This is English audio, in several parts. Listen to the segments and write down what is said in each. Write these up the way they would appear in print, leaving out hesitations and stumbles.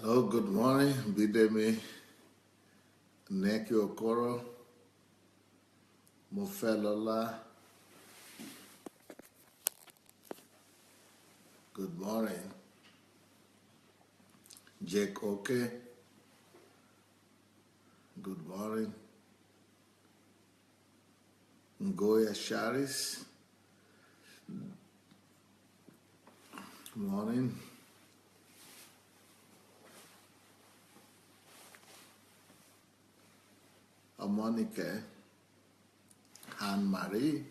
Hello, good morning. Bidemi Neki Okoro, Mofelola. Good morning. Jake Oke. Good morning. Ngoya Sharis. Good morning. Amonike. Han Marie.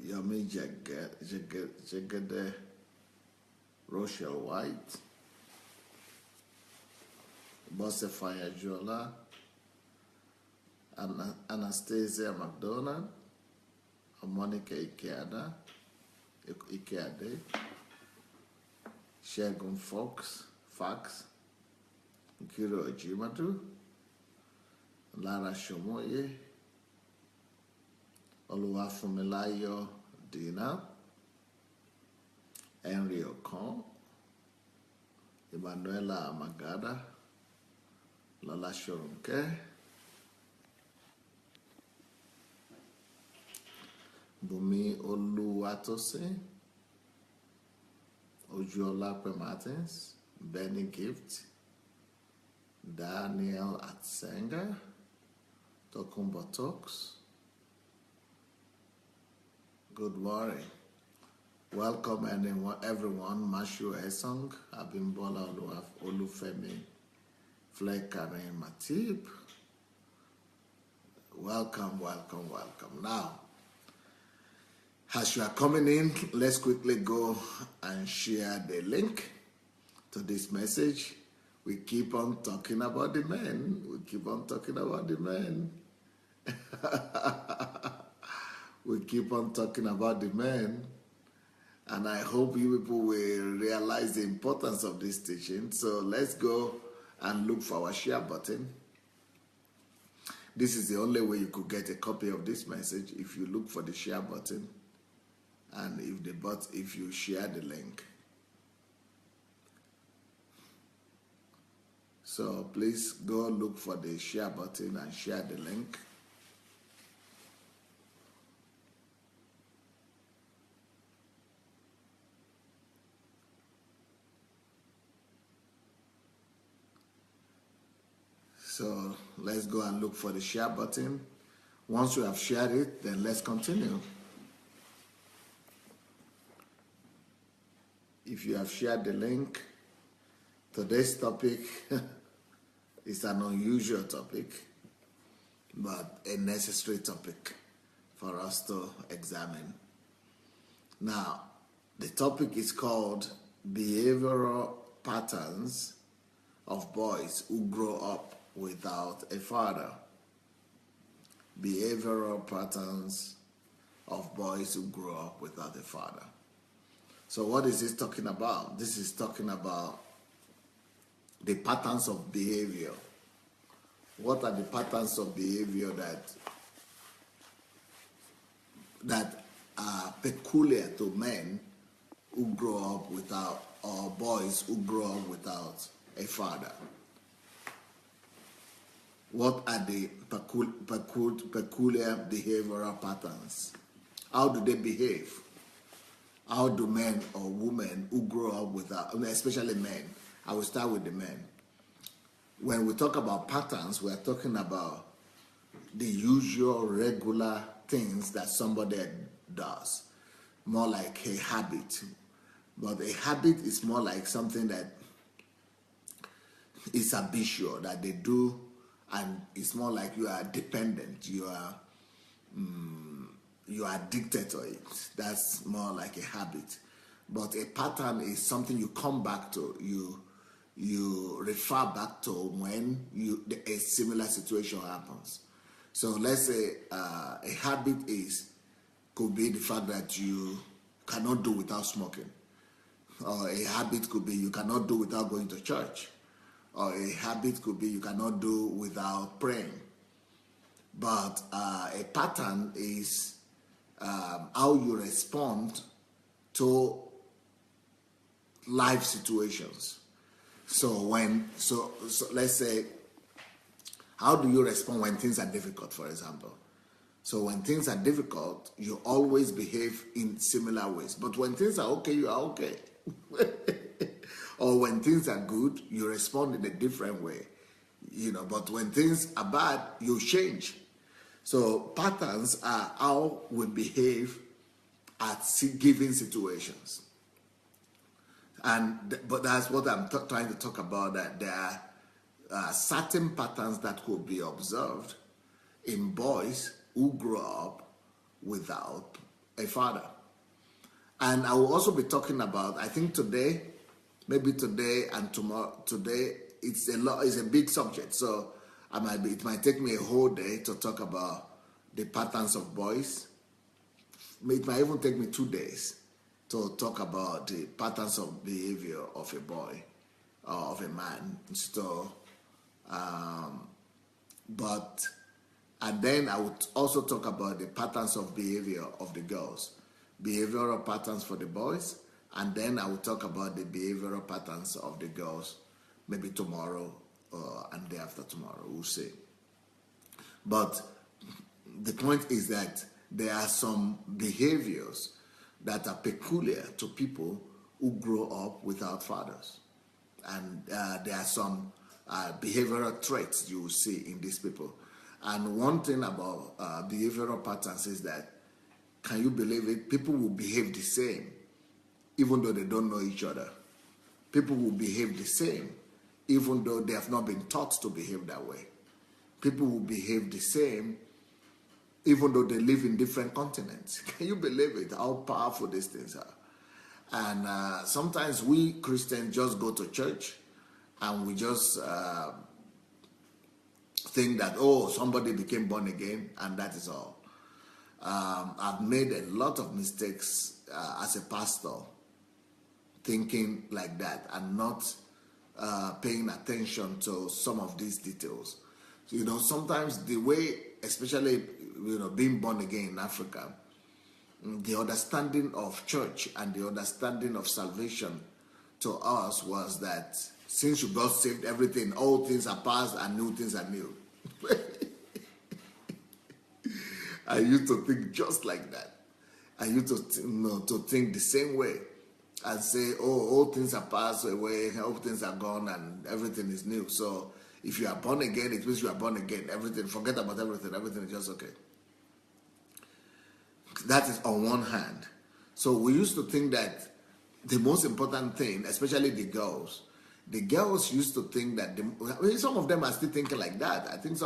Yomi Jegede. Rochelle White. Bosefaya Jola. Anastasia McDonald. Monica Ikeade, Shegun Fox, Nkiro Ojimadu, Lara Shomoye, Oluwafunmilayo Dina, Henry Okon, Emanuela Magada, Lola Shorunke, Bumi Oluwatose, Ojuolape Martins, Benny Gift, Daniel Atsenga, Tokumbo Talks. Good morning. Welcome everyone. Mashu Esong, Abimbola Olufemi, Flekane Matip. Welcome. Now, as you are coming in, let's quickly go and share the link to this message. We keep on talking about the men. We keep on talking about the men. And I hope you people will realize the importance of this teaching. So let's go and look for our share button. This is the only way you could get a copy of this message, if you look for the share button. And if you share the link. So please go look for the share button and share the link. So let's go and look for the share button. Once you have shared it, then let's continue. If you have shared the link, today's topic is an unusual topic, but a necessary topic for us to examine. Now, the topic is called Behavioral Patterns of Boys Who Grow Up Without a Father. Behavioral Patterns of Boys Who Grow Up Without a Father. So what is this talking about? This is talking about the patterns of behavior. What are the patterns of behavior that are peculiar to men who grow up without, or boys who grow up without a father? What are the peculiar behavioral patterns? How do they behave? How do men or women who grow up without, especially men, I will start with the men. When we talk about patterns, we are talking about the usual, regular things that somebody does, more like a habit. But a habit is more like something that is habitual, that they do, and it's more like you are dependent, you are addicted to it. That's more like a habit. But a pattern is something you come back to, you refer back to when a similar situation happens. So let's say a habit could be the fact that you cannot do without smoking. Or a habit could be you cannot do without going to church. Or a habit could be you cannot do without praying. But a pattern is how you respond to life situations. So let's say, how do you respond when things are difficult, for example? So when things are difficult, you always behave in similar ways. But when things are okay, you are okay. Or when things are good, you respond in a different way. But when things are bad, you change. So patterns are how we behave at given situations. But that's what I'm trying to talk about, that there are certain patterns that could be observed in boys who grow up without a father. And I will also be talking about, I think maybe today and tomorrow, today it's a big subject. So it might take me a whole day to talk about the patterns of boys. It might even take me 2 days to talk about the patterns of behavior of a boy or of a man. So, and then I would also talk about the patterns of behavior of the girls, behavioral patterns for the boys, and then I will talk about the behavioral patterns of the girls, maybe tomorrow and day after tomorrow, we'll see. But the point is that there are some behaviors that are peculiar to people who grow up without fathers. And there are some behavioral traits you will see in these people. And one thing about behavioral patterns is that, can you believe it? People will behave the same even though they don't know each other. People will behave the same even though they have not been taught to behave that way. People will behave the same even though they live in different continents. Can you believe it? How powerful these things are. And sometimes we Christians just go to church and we just think that, somebody became born again and that is all. I've made a lot of mistakes as a pastor thinking like that and not paying attention to some of these details. So, sometimes the way, especially being born again in Africa, the understanding of church and the understanding of salvation to us was that since you got saved, everything, old things are past and new things are new. I used to think just like that. I used to think the same way and say, old things are passed away, old things are gone, and everything is new. So if you are born again, it means you are born again. Everything, forget about everything. Everything is just okay. That is on one hand. So we used to think that the most important thing, especially the girls used to think that, some of them are still thinking like that. I think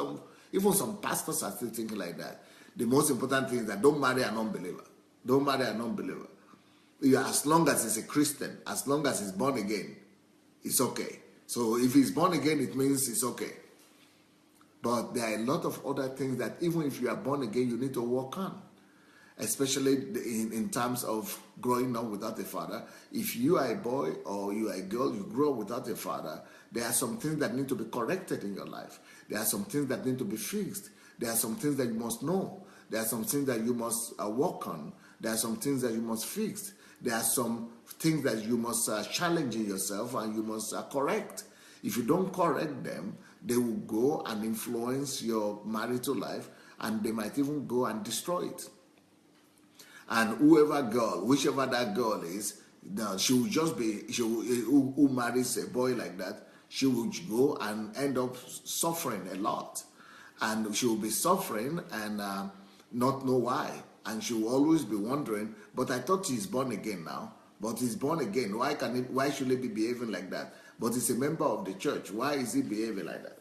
even some pastors are still thinking like that. The most important thing is that don't marry an unbeliever. Don't marry an unbeliever. As long as he's a Christian, as long as he's born again, it's okay. So if he's born again, it means it's okay. But there are a lot of other things that even if you are born again, you need to work on. Especially in terms of growing up without a father. If you are a boy or you are a girl, you grow up without a father, there are some things that need to be corrected in your life. There are some things that need to be fixed. There are some things that you must know. There are some things that you must work on. There are some things that you must fix. There are some things that you must challenge in yourself and you must correct. If you don't correct them, they will go and influence your marital life, and they might even go and destroy it. And whichever that girl is, she will just be, who marries a boy like that, she will go and end up suffering a lot. And she will be suffering and not know why. And she will always be wondering, but I thought he's born again now. But he's born again. Why should he be behaving like that? But he's a member of the church. Why is he behaving like that?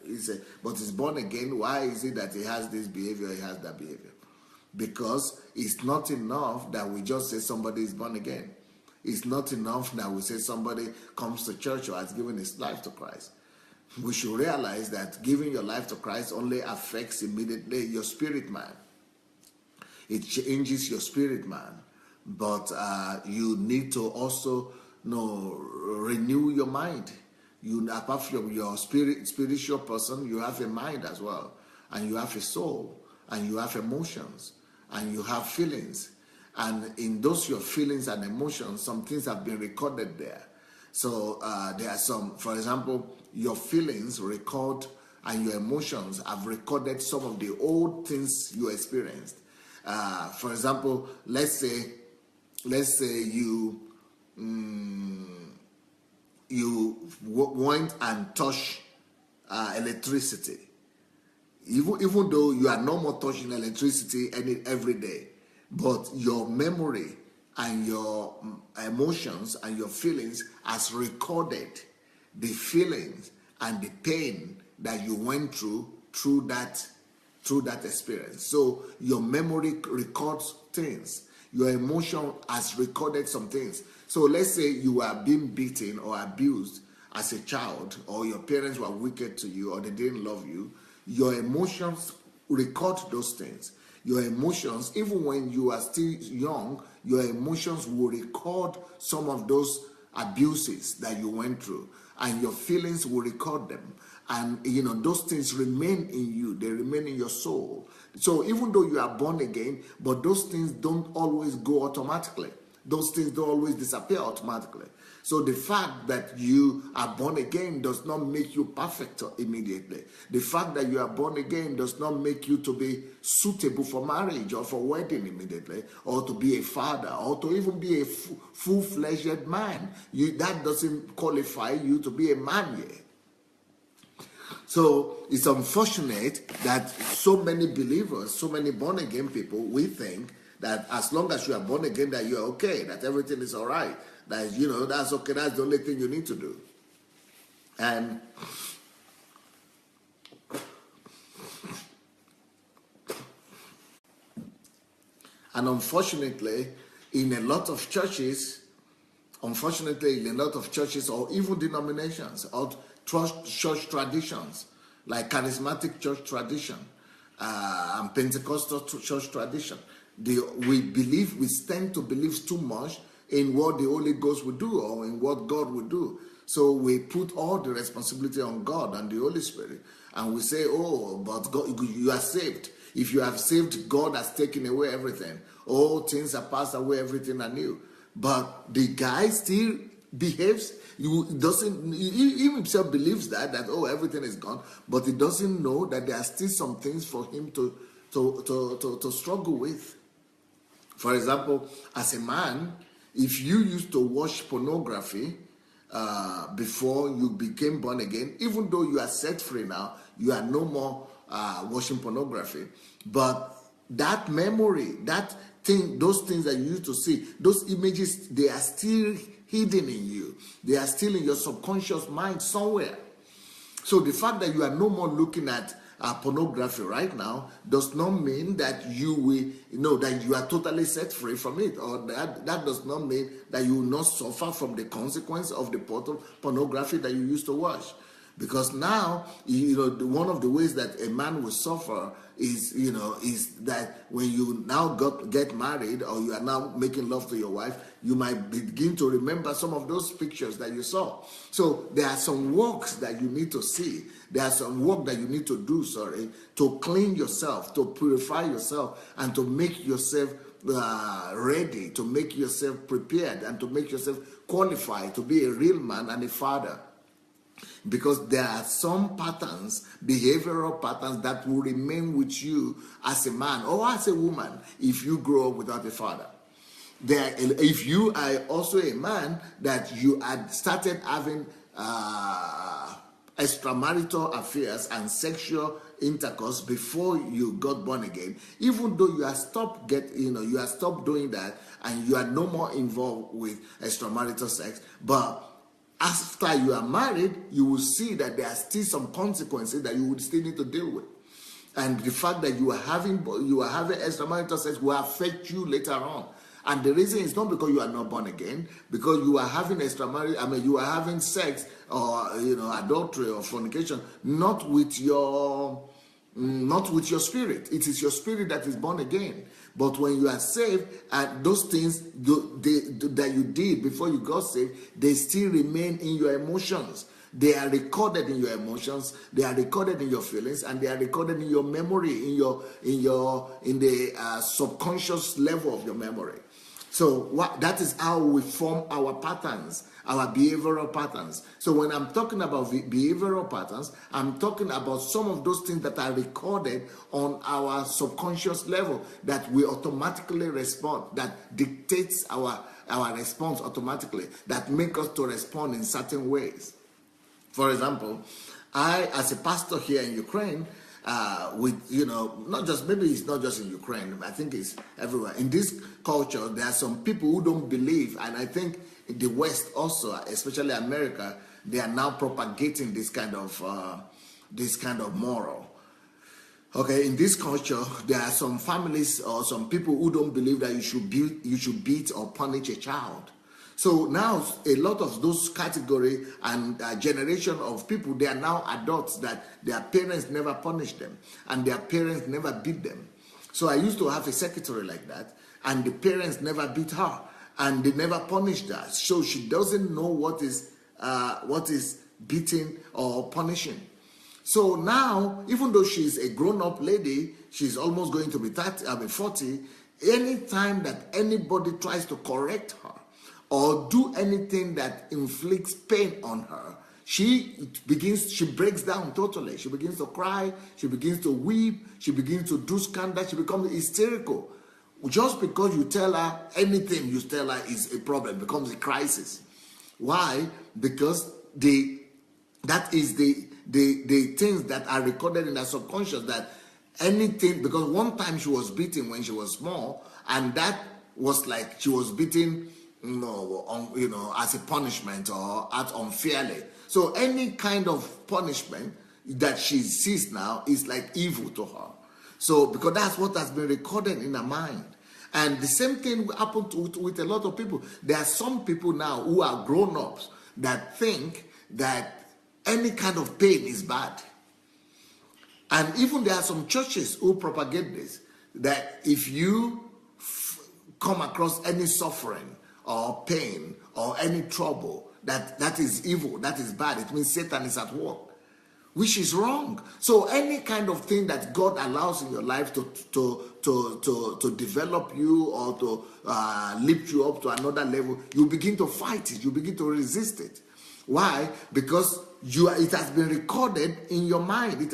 But he's born again. Why is it that he has this behavior, he has that behavior? Because it's not enough that we just say somebody is born again. It's not enough that we say somebody comes to church or has given his life to Christ. We should realize that giving your life to Christ only affects immediately your spirit man. It changes your spirit man. But you need to also renew your mind. Apart from your spiritual person, you have a mind as well. And you have a soul. And you have emotions. And you have feelings. And in those your feelings and emotions, some things have been recorded there. So there are some, for example, your feelings record and your emotions have recorded some of the old things you experienced. For example, let's say you went and touched electricity. Even though you are no more touching electricity every day, but your memory and your emotions and your feelings has recorded the feelings and the pain that you went through that experience. So your memory records things. Your emotion has recorded some things. So let's say you are being beaten or abused as a child, or your parents were wicked to you, or they didn't love you. Your emotions record those things. Your emotions, even when you are still young, your emotions will record some of those abuses that you went through, and your feelings will record them. And those things remain in you, they remain in your soul. So even though you are born again, but those things don't always go automatically. Those things don't always disappear automatically. So the fact that you are born again does not make you perfect immediately. The fact that you are born again does not make you to be suitable for marriage or for wedding immediately, or to be a father, or to even be a full-fledged man. That doesn't qualify you to be a man yet. So it's unfortunate that so many believers, so many born-again people, we think that as long as you are born again, that you're okay, that everything is all right, that, that's okay, that's the only thing you need to do. And unfortunately, in a lot of churches, or even denominations, or church traditions, like charismatic church tradition and Pentecostal church tradition, we tend to believe too much in what the Holy Ghost will do, or in what God will do. So we put all the responsibility on God and the Holy Spirit, and we say, oh, but God, you are saved. If you have saved, God has taken away everything. All things are passed away, everything are new. But the guy still behaves. He himself believes that everything is gone, but he doesn't know that there are still some things for him to struggle with. For example, as a man, if you used to watch pornography before you became born again, even though you are set free now, you are no more watching pornography. But that memory, those things that you used to see, those images, they are still hidden in you. They are still in your subconscious mind somewhere. So the fact that you are no more looking at pornography right now does not mean that you will that you are totally set free from it, or that does not mean that you will not suffer from the consequence of the pornography that you used to watch. Because now, one of the ways that a man will suffer is that when you now get married, or you are now making love to your wife, you might begin to remember some of those pictures that you saw. So there are some works that you need to see. There are some work that you need to do, to clean yourself, to purify yourself, and to make yourself ready, to make yourself prepared, and to make yourself qualified to be a real man and a father. Because there are some patterns, behavioral patterns, that will remain with you as a man or as a woman if you grow up without a father. If you are also a man that you had started having extramarital affairs and sexual intercourse before you got born again, even though you have stopped doing that, and you are no more involved with extramarital sex, but after you are married, you will see that there are still some consequences that you would still need to deal with. And the fact that you are having extramarital sex will affect you later on. And the reason is not because you are not born again, because you are having you are having sex, or adultery or fornication, not with your spirit. It is your spirit that is born again. But when you are saved, and those things that you did before you got saved, they still remain in your emotions. They are recorded in your emotions, they are recorded in your feelings, and they are recorded in your memory, in the subconscious level of your memory. So that is how we form our patterns, our behavioral patterns. So when I'm talking about behavioral patterns, I'm talking about some of those things that are recorded on our subconscious level that we automatically respond, that dictates our response automatically, that make us to respond in certain ways. For example, I, as a pastor here in Ukraine, with, not just, maybe it's not just in Ukraine, I think it's everywhere. In this culture, there are some people who don't believe, and I think in the West also, especially America, they are now propagating this kind of moral. Okay, in this culture, there are some families or some people who don't believe that you should beat or punish a child. So now a lot of those category and generation of people, they are now adults that their parents never punished them and their parents never beat them. So I used to have a secretary like that, and the parents never beat her and they never punished her. So she doesn't know what is beating or punishing. So now, even though she's a grown-up lady, she's almost going to be 40, anytime that anybody tries to correct her or do anything that inflicts pain on her, she breaks down totally. She begins to cry, she begins to weep, she begins to do scandal, she becomes hysterical. Just because you tell her anything you tell her is a problem, becomes a crisis. Why? Because that is the things that are recorded in her subconscious, that anything, because one time she was beaten when she was small, and that was like she was beaten as a punishment or act unfairly. So any kind of punishment that she sees now is like evil to her. So because that's what has been recorded in her mind. And the same thing happened with a lot of people. There are some people now who are grown-ups that think that any kind of pain is bad. And even there are some churches who propagate this, that if you come across any suffering or pain or any trouble, that is evil, that is bad. It means Satan is at work, which is wrong. So any kind of thing that God allows in your life to develop you or to lift you up to another level, you begin to fight it, you begin to resist it. Why? Because it has been recorded in your mind. It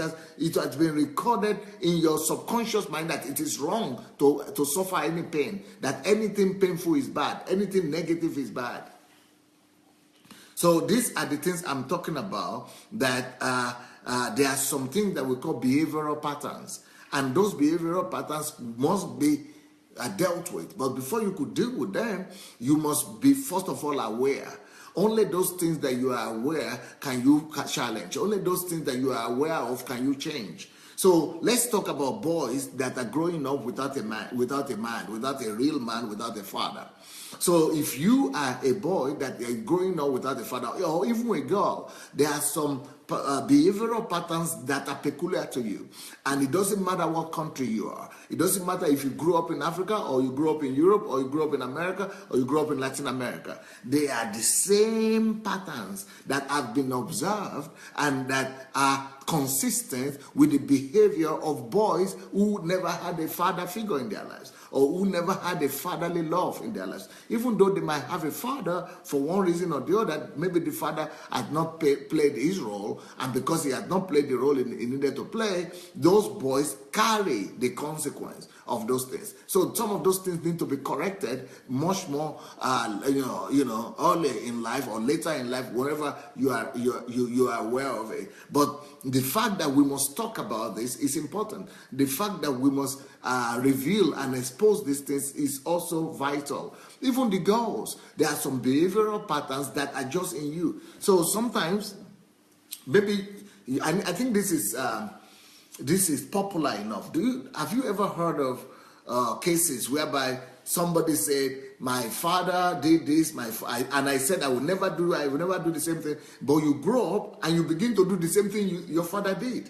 has been recorded in your subconscious mind that it is wrong to suffer any pain, that anything painful is bad, anything negative is bad. So these are the things I'm talking about, that there are some things that we call behavioral patterns. And those behavioral patterns must be dealt with. But before you could deal with them, you must be, first of all, aware. Only those things that you are aware can you challenge. Only those things that you are aware of can you change. So let's talk about boys that are growing up without a real man, without a father. So if you are a boy that is growing up without a father, or even a girl, there are some behavioral patterns that are peculiar to you. And it doesn't matter what country you are. It doesn't matter if you grew up in Africa, or you grew up in Europe, or you grew up in America, or you grew up in Latin America. They are the same patterns that have been observed and that are consistent with the behavior of boys who never had a father figure in their lives, or who never had a fatherly love in their lives. Even though they might have a father, for one reason or the other, maybe the father had not played his role, and because he had not played the role he needed to play, those boys carry the consequence of those things. So some of those things need to be corrected much more, early in life or later in life, wherever you are aware of it. But the fact that we must talk about this is important. The fact that we must reveal and expose these things is also vital. Even the girls, there are some behavioral patterns that are just in you. So sometimes, maybe, I think this is popular enough. Have you ever heard of cases whereby somebody said, my father did this, and I said I will never do the same thing, but you grow up and you begin to do the same thing your father did?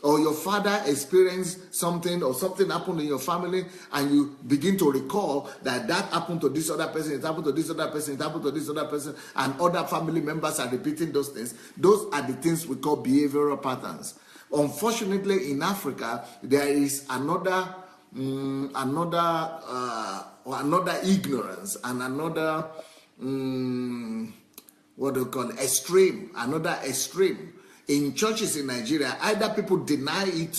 Or your father experienced something, or something happened in your family, and you begin to recall that happened to this other person, it happened to this other person, it happened to this other person, and other family members are repeating those things. Those are the things we call behavioral patterns. Unfortunately, in Africa, there is another another ignorance and another what do you call it? Extreme, another extreme. In churches in Nigeria, either people deny it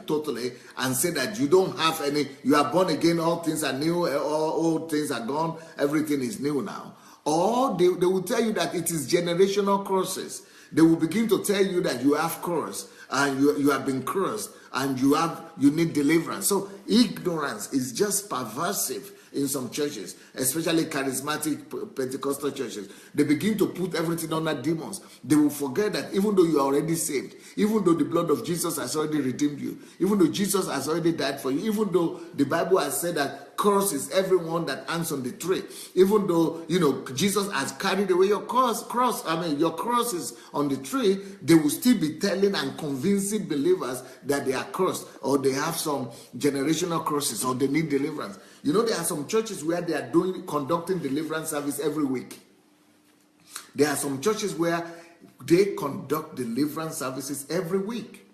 totally and say that you don't have any, you are born again, all things are new, all old things are gone, everything is new now. Or they will tell you that it is generational curses. They will begin to tell you that you have curse and you have been cursed and you need deliverance. So ignorance is just pervasive in some churches, especially charismatic Pentecostal churches. They begin to put everything under demons. They will forget that even though you are already saved, even though the blood of Jesus has already redeemed you, even though Jesus has already died for you, even though the Bible has said that curse is everyone that hangs on the tree, even though Jesus has carried away your your cross is on the tree, they will still be telling and convincing believers that they are cursed, or they have some generational curses, or they need deliverance. There are some churches where they are conducting deliverance service every week. There are some churches where they conduct deliverance services every week.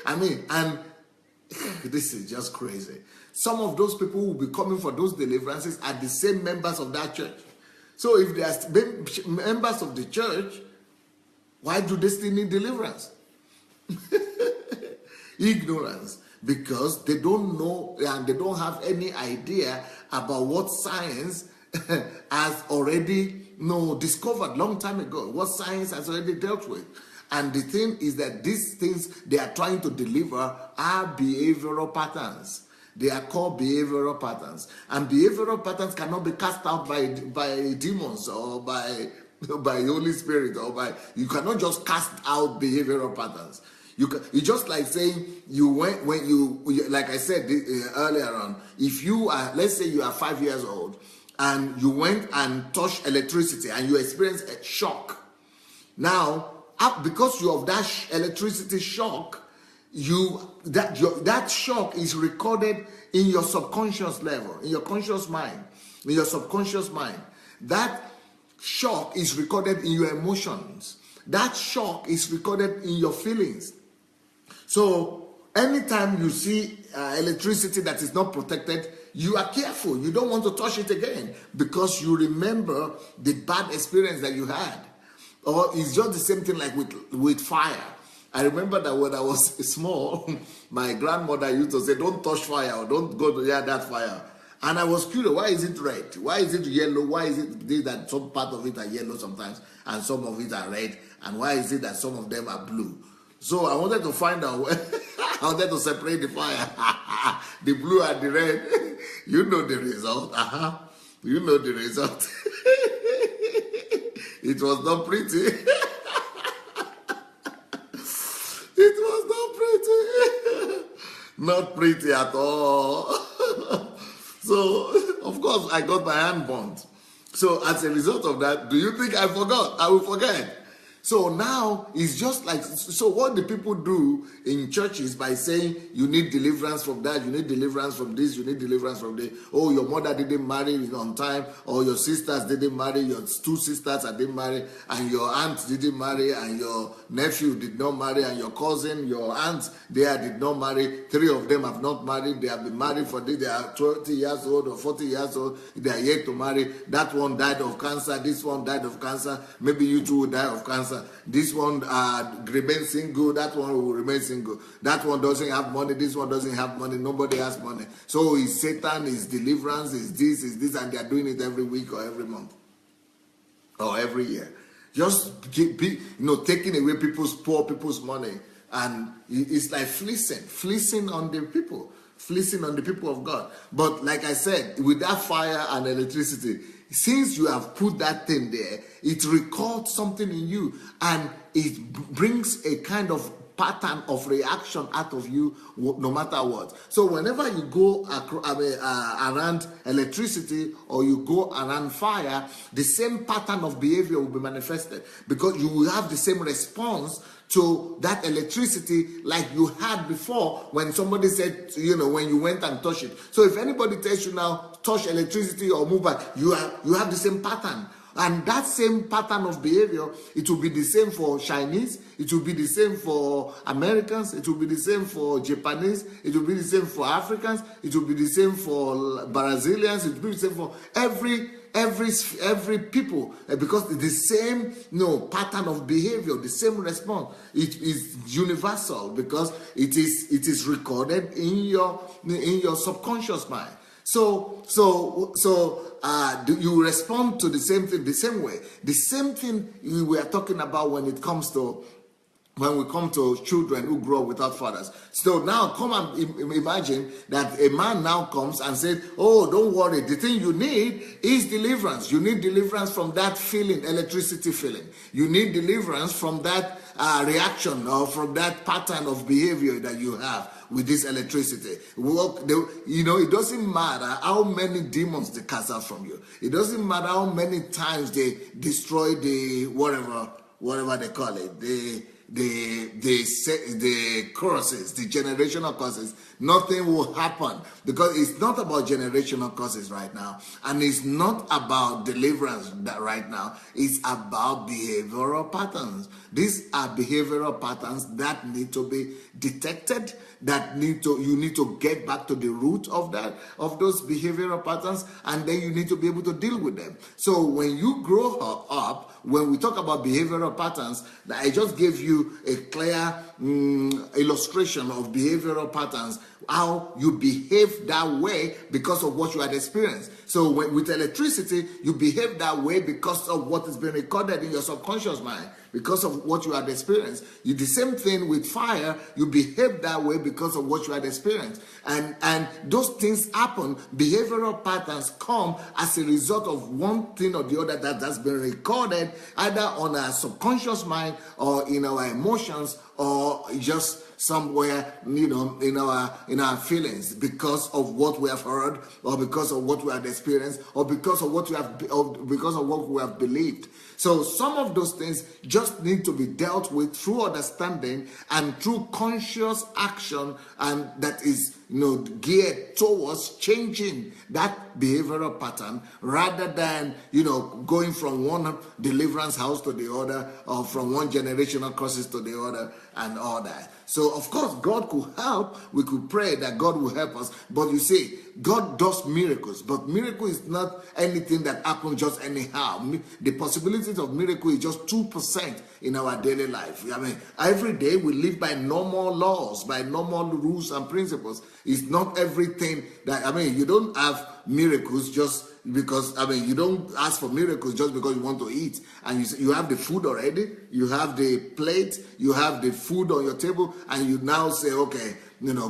And this is just crazy. Some of those people who will be coming for those deliverances are the same members of that church. So if they are members of the church, why do they still need deliverance? Ignorance. Because they don't know and they don't have any idea about what science has already discovered long time ago, what science has already dealt with. And the thing is that these things they are trying to deliver are behavioral patterns. They are called behavioral patterns. And behavioral patterns cannot be cast out by demons or by Holy Spirit, you cannot just cast out behavioral patterns. It's just like saying like I said earlier on, if you are, let's say you are 5 years old and you went and touched electricity and you experienced a shock. Now, because you have that electricity shock, that shock is recorded in your subconscious level, in your conscious mind, in your subconscious mind. That shock is recorded in your emotions. That shock is recorded in your feelings. So anytime you see electricity that is not protected, you are careful. You don't want to touch it again because you remember the bad experience that you had. Or it's just the same thing like with fire. I remember that when I was small, my grandmother used to say, don't touch fire or don't go near that fire. And I was curious, why is it red? Why is it yellow? Why is it that some part of it are yellow sometimes and some of it are red? And why is it that some of them are blue? So I wanted to find out, I wanted to separate the fire, the blue and the red. You know the result. You know the result. It was not pretty. It was not pretty. Not pretty at all. So, of course, I got my hand burnt. So, as a result of that, do you think I forgot? I will forget. So now it's just like, so what the people do in churches by saying you need deliverance from that, you need deliverance from this, you need deliverance from this. Oh, your mother didn't marry on time, or your sisters didn't marry, your two sisters didn't marry, and your aunt didn't marry, and your nephew did not marry, and your cousin, your aunt there did not marry. 3 of them have not married. They have been married for this. They are 20 years old or 40 years old. They are yet to marry. That one died of cancer. This one died of cancer. Maybe you too will die of cancer. This one remains single, that one will remain single. That one doesn't have money, this one doesn't have money, nobody has money. So is Satan, is deliverance, is this, and they are doing it every week or every month or every year. Just taking away poor people's money. And it's like fleecing on the people, fleecing on the people of God. But like I said, with that fire and electricity, since you have put that thing there, it records something in you and it brings a kind of pattern of reaction out of you no matter what. So whenever you go around electricity or you go around fire, the same pattern of behavior will be manifested because you will have the same response to that electricity like you had before when somebody said, when you went and touched it. So if anybody tells you now, touch electricity or move back, you have the same pattern And that same pattern of behavior, it will be the same for Chinese, it will be the same for Americans, it will be the same for Japanese, it will be the same for Africans, it will be the same for Brazilians, it will be the same for every people, because the same pattern of behavior, the same response, it is universal, because it is recorded in your subconscious mind. So you respond to the same thing the same way. The same thing we are talking about when we come to children who grow up without fathers. So now come and imagine that a man now comes and says, oh, don't worry, the thing you need is deliverance. You need deliverance from that feeling, electricity feeling. You need deliverance from that reaction, or from that pattern of behavior that you have with this electricity. It doesn't matter how many demons they cast out from you. It doesn't matter how many times they destroy the whatever they call it, the curses, the generational curses. Nothing will happen, because it's not about generational curses right now, and it's not about deliverance right now. It's about behavioral patterns. These are behavioral patterns that need to be detected, you need to get back to the root of those behavioral patterns, and then you need to be able to deal with them. So when you grow up, when we talk about behavioral patterns, I just gave you a clear illustration of behavioral patterns, how you behave that way because of what you had experienced. So with electricity, you behave that way because of what has been recorded in your subconscious mind, because of what you had experienced. The same thing with fire, you behave that way because of what you had experienced. And those things happen. Behavioral patterns come as a result of one thing or the other that has been recorded either on our subconscious mind or in our emotions, or just somewhere in our feelings, because of what we have heard, or because of what we have experienced, or because of what we have believed. So some of those things just need to be dealt with through understanding and through conscious action, and that is geared towards changing that behavioral pattern, rather than going from one deliverance house to the other, or from one generational curses to the other, and all that. So of course God could help. We could pray that God will help us, but you see, God does miracles, but miracle is not anything that happens just anyhow. The possibilities of miracle is just 2% in our daily life. I mean, every day we live by normal laws, by normal rules and principles. It's not everything that, you don't have miracles just because, you don't ask for miracles just because you want to eat, and you have the food already, you have the plate, you have the food on your table, and you now say, okay,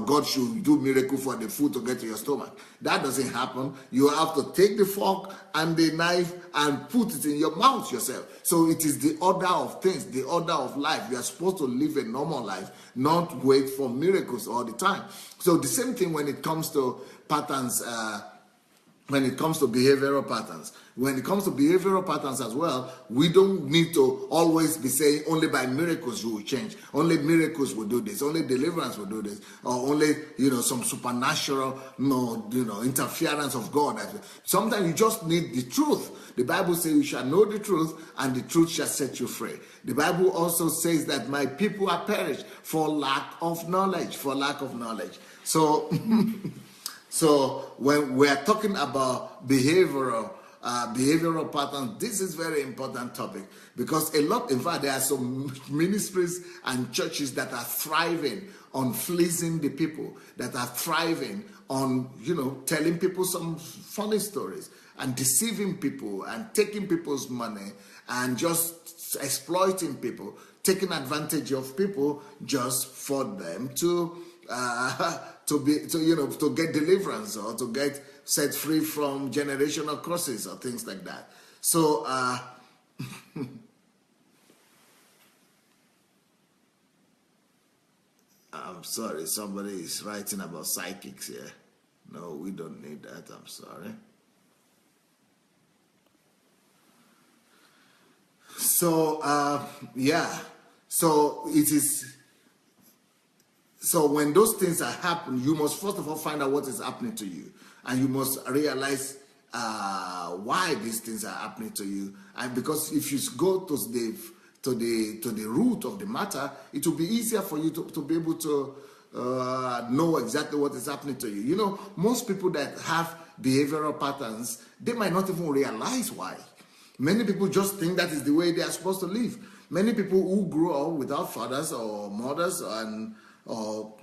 God should do miracle for the food to get to your stomach. That doesn't happen. You have to take the fork and the knife and put it in your mouth yourself. So it is the order of things, the order of life. You are supposed to live a normal life, not wait for miracles all the time. So the same thing when it comes to patterns, when it comes to behavioral patterns. When it comes to behavioral patterns as well, we don't need to always be saying only by miracles you will change. Only miracles will do this. Only deliverance will do this. Or only, some supernatural, interference of God. Sometimes you just need the truth. The Bible says you shall know the truth, and the truth shall set you free. The Bible also says that my people are perished for lack of knowledge. For lack of knowledge. So... So when we are talking about behavioral patterns, this is very important topic, because in fact, there are some ministries and churches that are thriving on fleecing the people, that are thriving on, telling people some funny stories and deceiving people and taking people's money and just exploiting people, taking advantage of people just for them to get deliverance, or to get set free from generational curses or things like that. So I'm sorry, somebody is writing about psychics here. No, we don't need that. I'm sorry. So so it is. So when those things are happening, you must first of all find out what is happening to you, and you must realize why these things are happening to you. And because if you go to the root of the matter, it will be easier for you to be able to know exactly what is happening to you. You know, most people that have behavioral patterns, they might not even realize why. Many people just think that is the way they are supposed to live. Many people who grew up without fathers or mothers or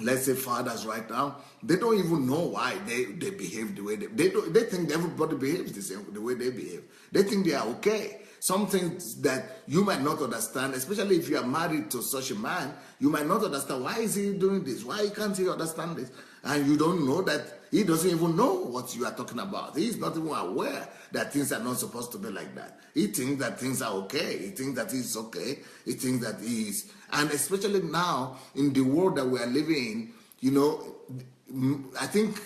let's say fathers right now, they don't even know why they behave the way they think everybody behaves the way they behave. They think they are okay. Some things that you might not understand, especially if you are married to such a man, you might not understand why is he doing this, why can't he understand this, and you don't know that he doesn't even know what you are talking about. He is not even aware that things are not supposed to be like that. He thinks that things are okay. He thinks that he's okay. He thinks that he is. And especially now in the world that we are living in, you know, I think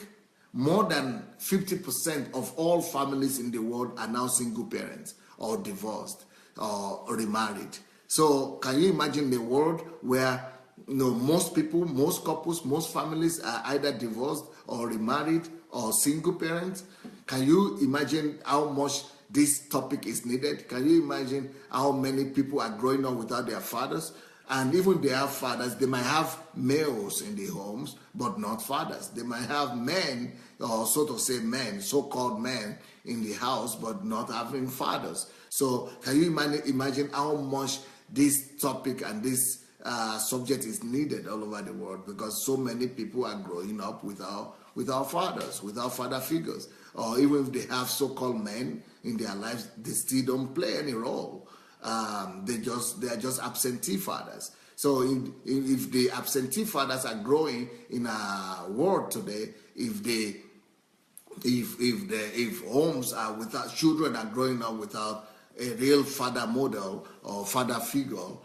more than 50% of all families in the world are now single parents or divorced or remarried. So can you imagine the world where, you know, most people, most couples, most families are either divorced or remarried or single parents? Can you imagine how much this topic is needed? Can you imagine how many people are growing up without their fathers? And even they have fathers, they might have males in the homes, but not fathers. They might have men, or so to say men, so-called men in the house, but not having fathers. So can you imagine how much this topic and this subject is needed all over the world, because so many people are growing up without fathers, without father figures, or even if they have so-called men in their lives, they still don't play any role. They are just absentee fathers. So if the absentee fathers are growing in our world today, if homes are without, children are growing up without a real father model or father figure,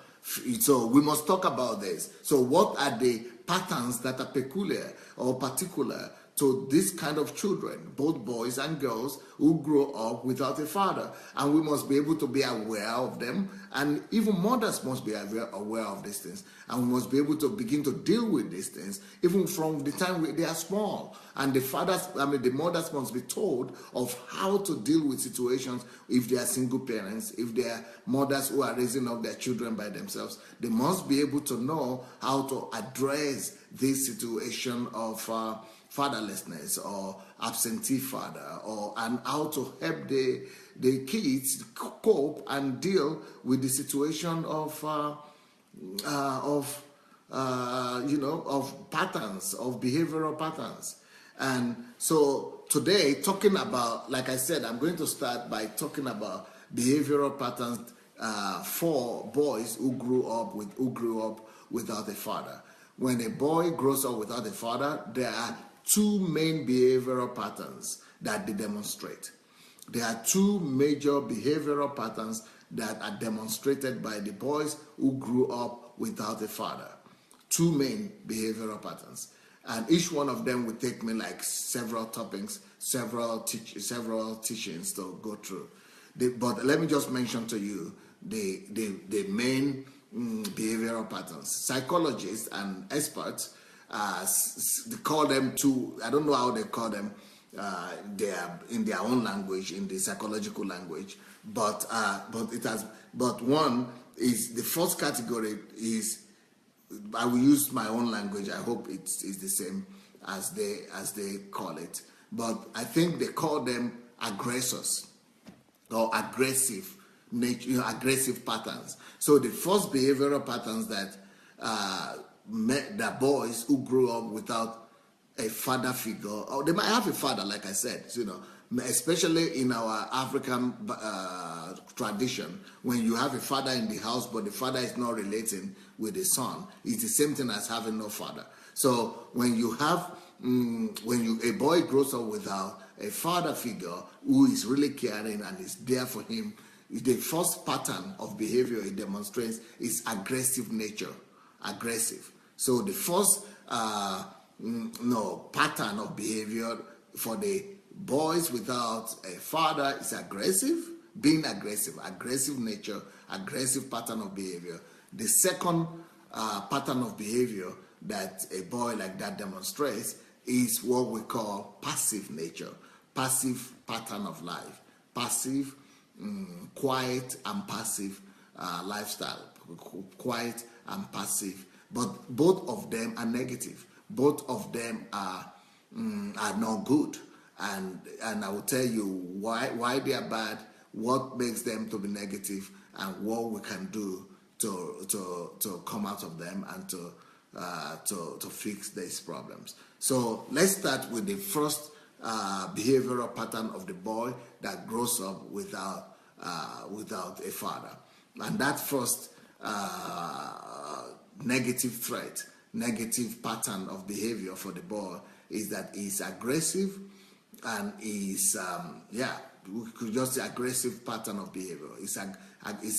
so we must talk about this. So what are the patterns that are peculiar or particular to this kind of children, both boys and girls who grow up without a father? And we must be able to be aware of them, and even mothers must be aware of these things, and we must be able to begin to deal with these things even from the time they are small. And the mothers must be told of how to deal with situations if they are single parents, if they are mothers who are raising up their children by themselves. They must be able to know how to address this situation of fatherlessness or absentee father, and how to help the kids cope and deal with the situation of patterns, of behavioral patterns. And so today, talking about, like I said, I'm going to start by talking about behavioral patterns for boys who grew up without a father. When a boy grows up without a father, there are two main behavioral patterns that they demonstrate. There are two major behavioral patterns that are demonstrated by the boys who grew up without a father. Two main behavioral patterns. And each one of them will take me like several topics, several teachings to go through. But let me just mention to you the main behavioral patterns. Psychologists and experts, they call them two. I don't know how they call them. They are in their own language, in the psychological language. But one is, the first category is, I will use my own language. I hope it's the same as they call it. But I think they call them aggressors or aggressive nature, aggressive patterns. So the first behavioral patterns that boys who grew up without a father figure, or they might have a father, like I said, especially in our African tradition, when you have a father in the house, but the father is not relating with the son, it's the same thing as having no father. So when a boy grows up without a father figure who is really caring and is there for him, the first pattern of behavior it demonstrates is aggressive nature. Aggressive. So the first pattern of behavior for the boys without a father is aggressive, being aggressive nature, aggressive pattern of behavior. The second pattern of behavior that a boy like that demonstrates is what we call passive nature. passive pattern of life, passive, quiet and passive lifestyle, quiet and passive. But both of them are negative. Both of them are not good. And I will tell you why they are bad, what makes them to be negative, and what we can do to come out of them and to fix these problems. So let's start with the first behavioral pattern of the boy that grows up without a father. And that first negative pattern of behavior for the boy is that he's aggressive, and he's we could just say aggressive pattern of behavior. It's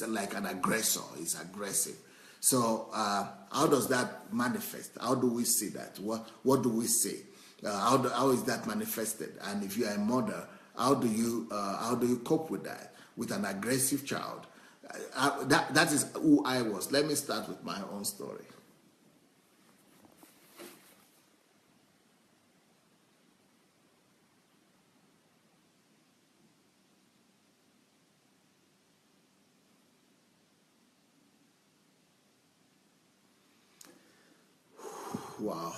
like an aggressor. It's aggressive. So how does that manifest? How do we see that? What do we say? How is that manifested? And if you are a mother, how do you cope with that? With an aggressive child? That is who I was. Let me start with my own story. Wow.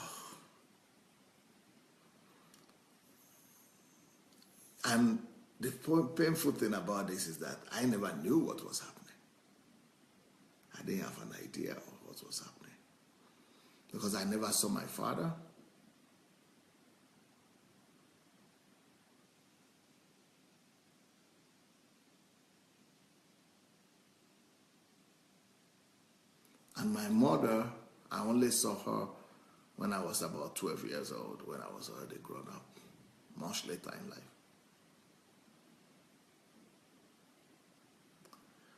And the painful thing about this is that I never knew what was happening. I didn't have an idea of what was happening because I never saw my father. And my mother, I only saw her when I was about 12 years old, when I was already grown up, much later in life.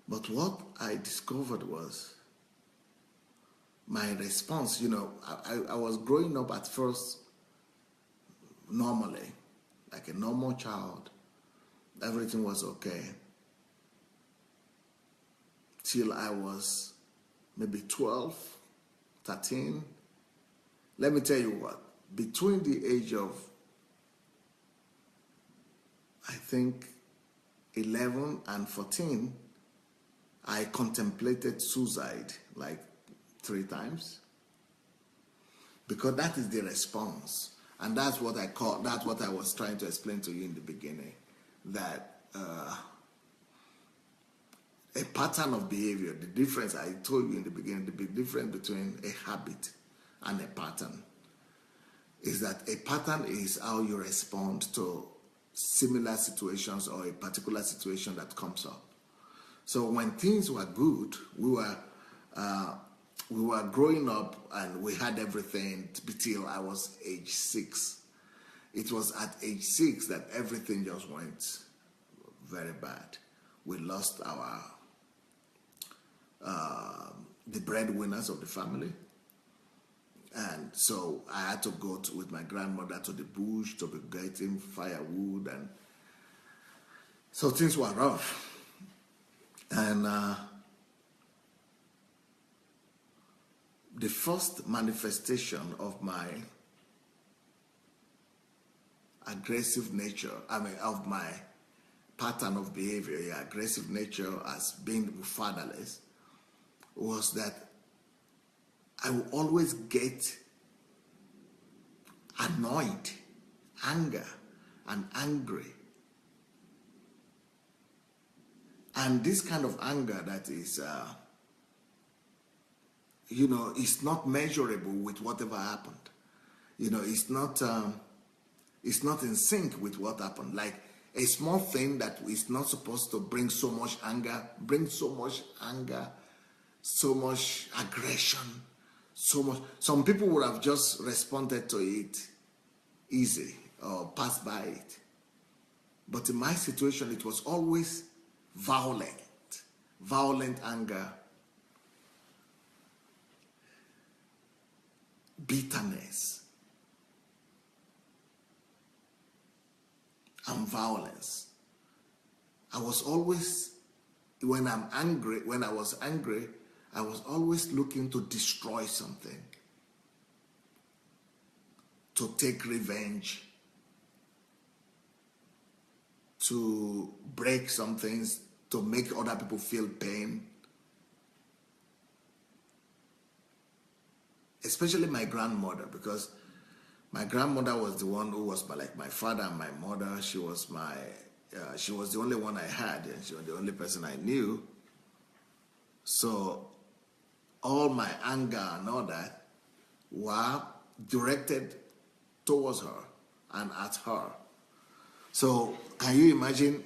But what I discovered was my response. I was growing up at first normally, like a normal child. Everything was okay. Till I was maybe 12, 13. Let me tell you what, between the age of, I think, 11 and 14, I contemplated suicide like 3 times. Because that is the response. And that's what I was trying to explain to you in the beginning. That a pattern of behavior, the difference I told you in the beginning, the big difference between a habit and a pattern is that a pattern is how you respond to similar situations or a particular situation that comes up. So when things were good, we were growing up and we had everything till I was age 6. It was at age 6 that everything just went very bad. We lost the breadwinners of the family. And so I had to go with my grandmother to the bush to be getting firewood, and so things were rough. And the first manifestation of my aggressive nature, of my pattern of behavior, aggressive nature as being fatherless, was that I will always get annoyed, and angry. And this kind of anger that is, it's not measurable with whatever happened. It's not in sync with what happened. Like a small thing that is not supposed to bring so much anger, brings so much anger, so much aggression. Some people would have just responded to it easy or passed by it. But in my situation, it was always violent anger, bitterness, and violence. I was always, when I was angry, I was always looking to destroy something, to take revenge. to break some things, to make other people feel pain. Especially my grandmother, because my grandmother was the one who was like my father and my mother. She was the only one I had, and she was the only person I knew. So all my anger and all that were directed towards her and at her. So can you imagine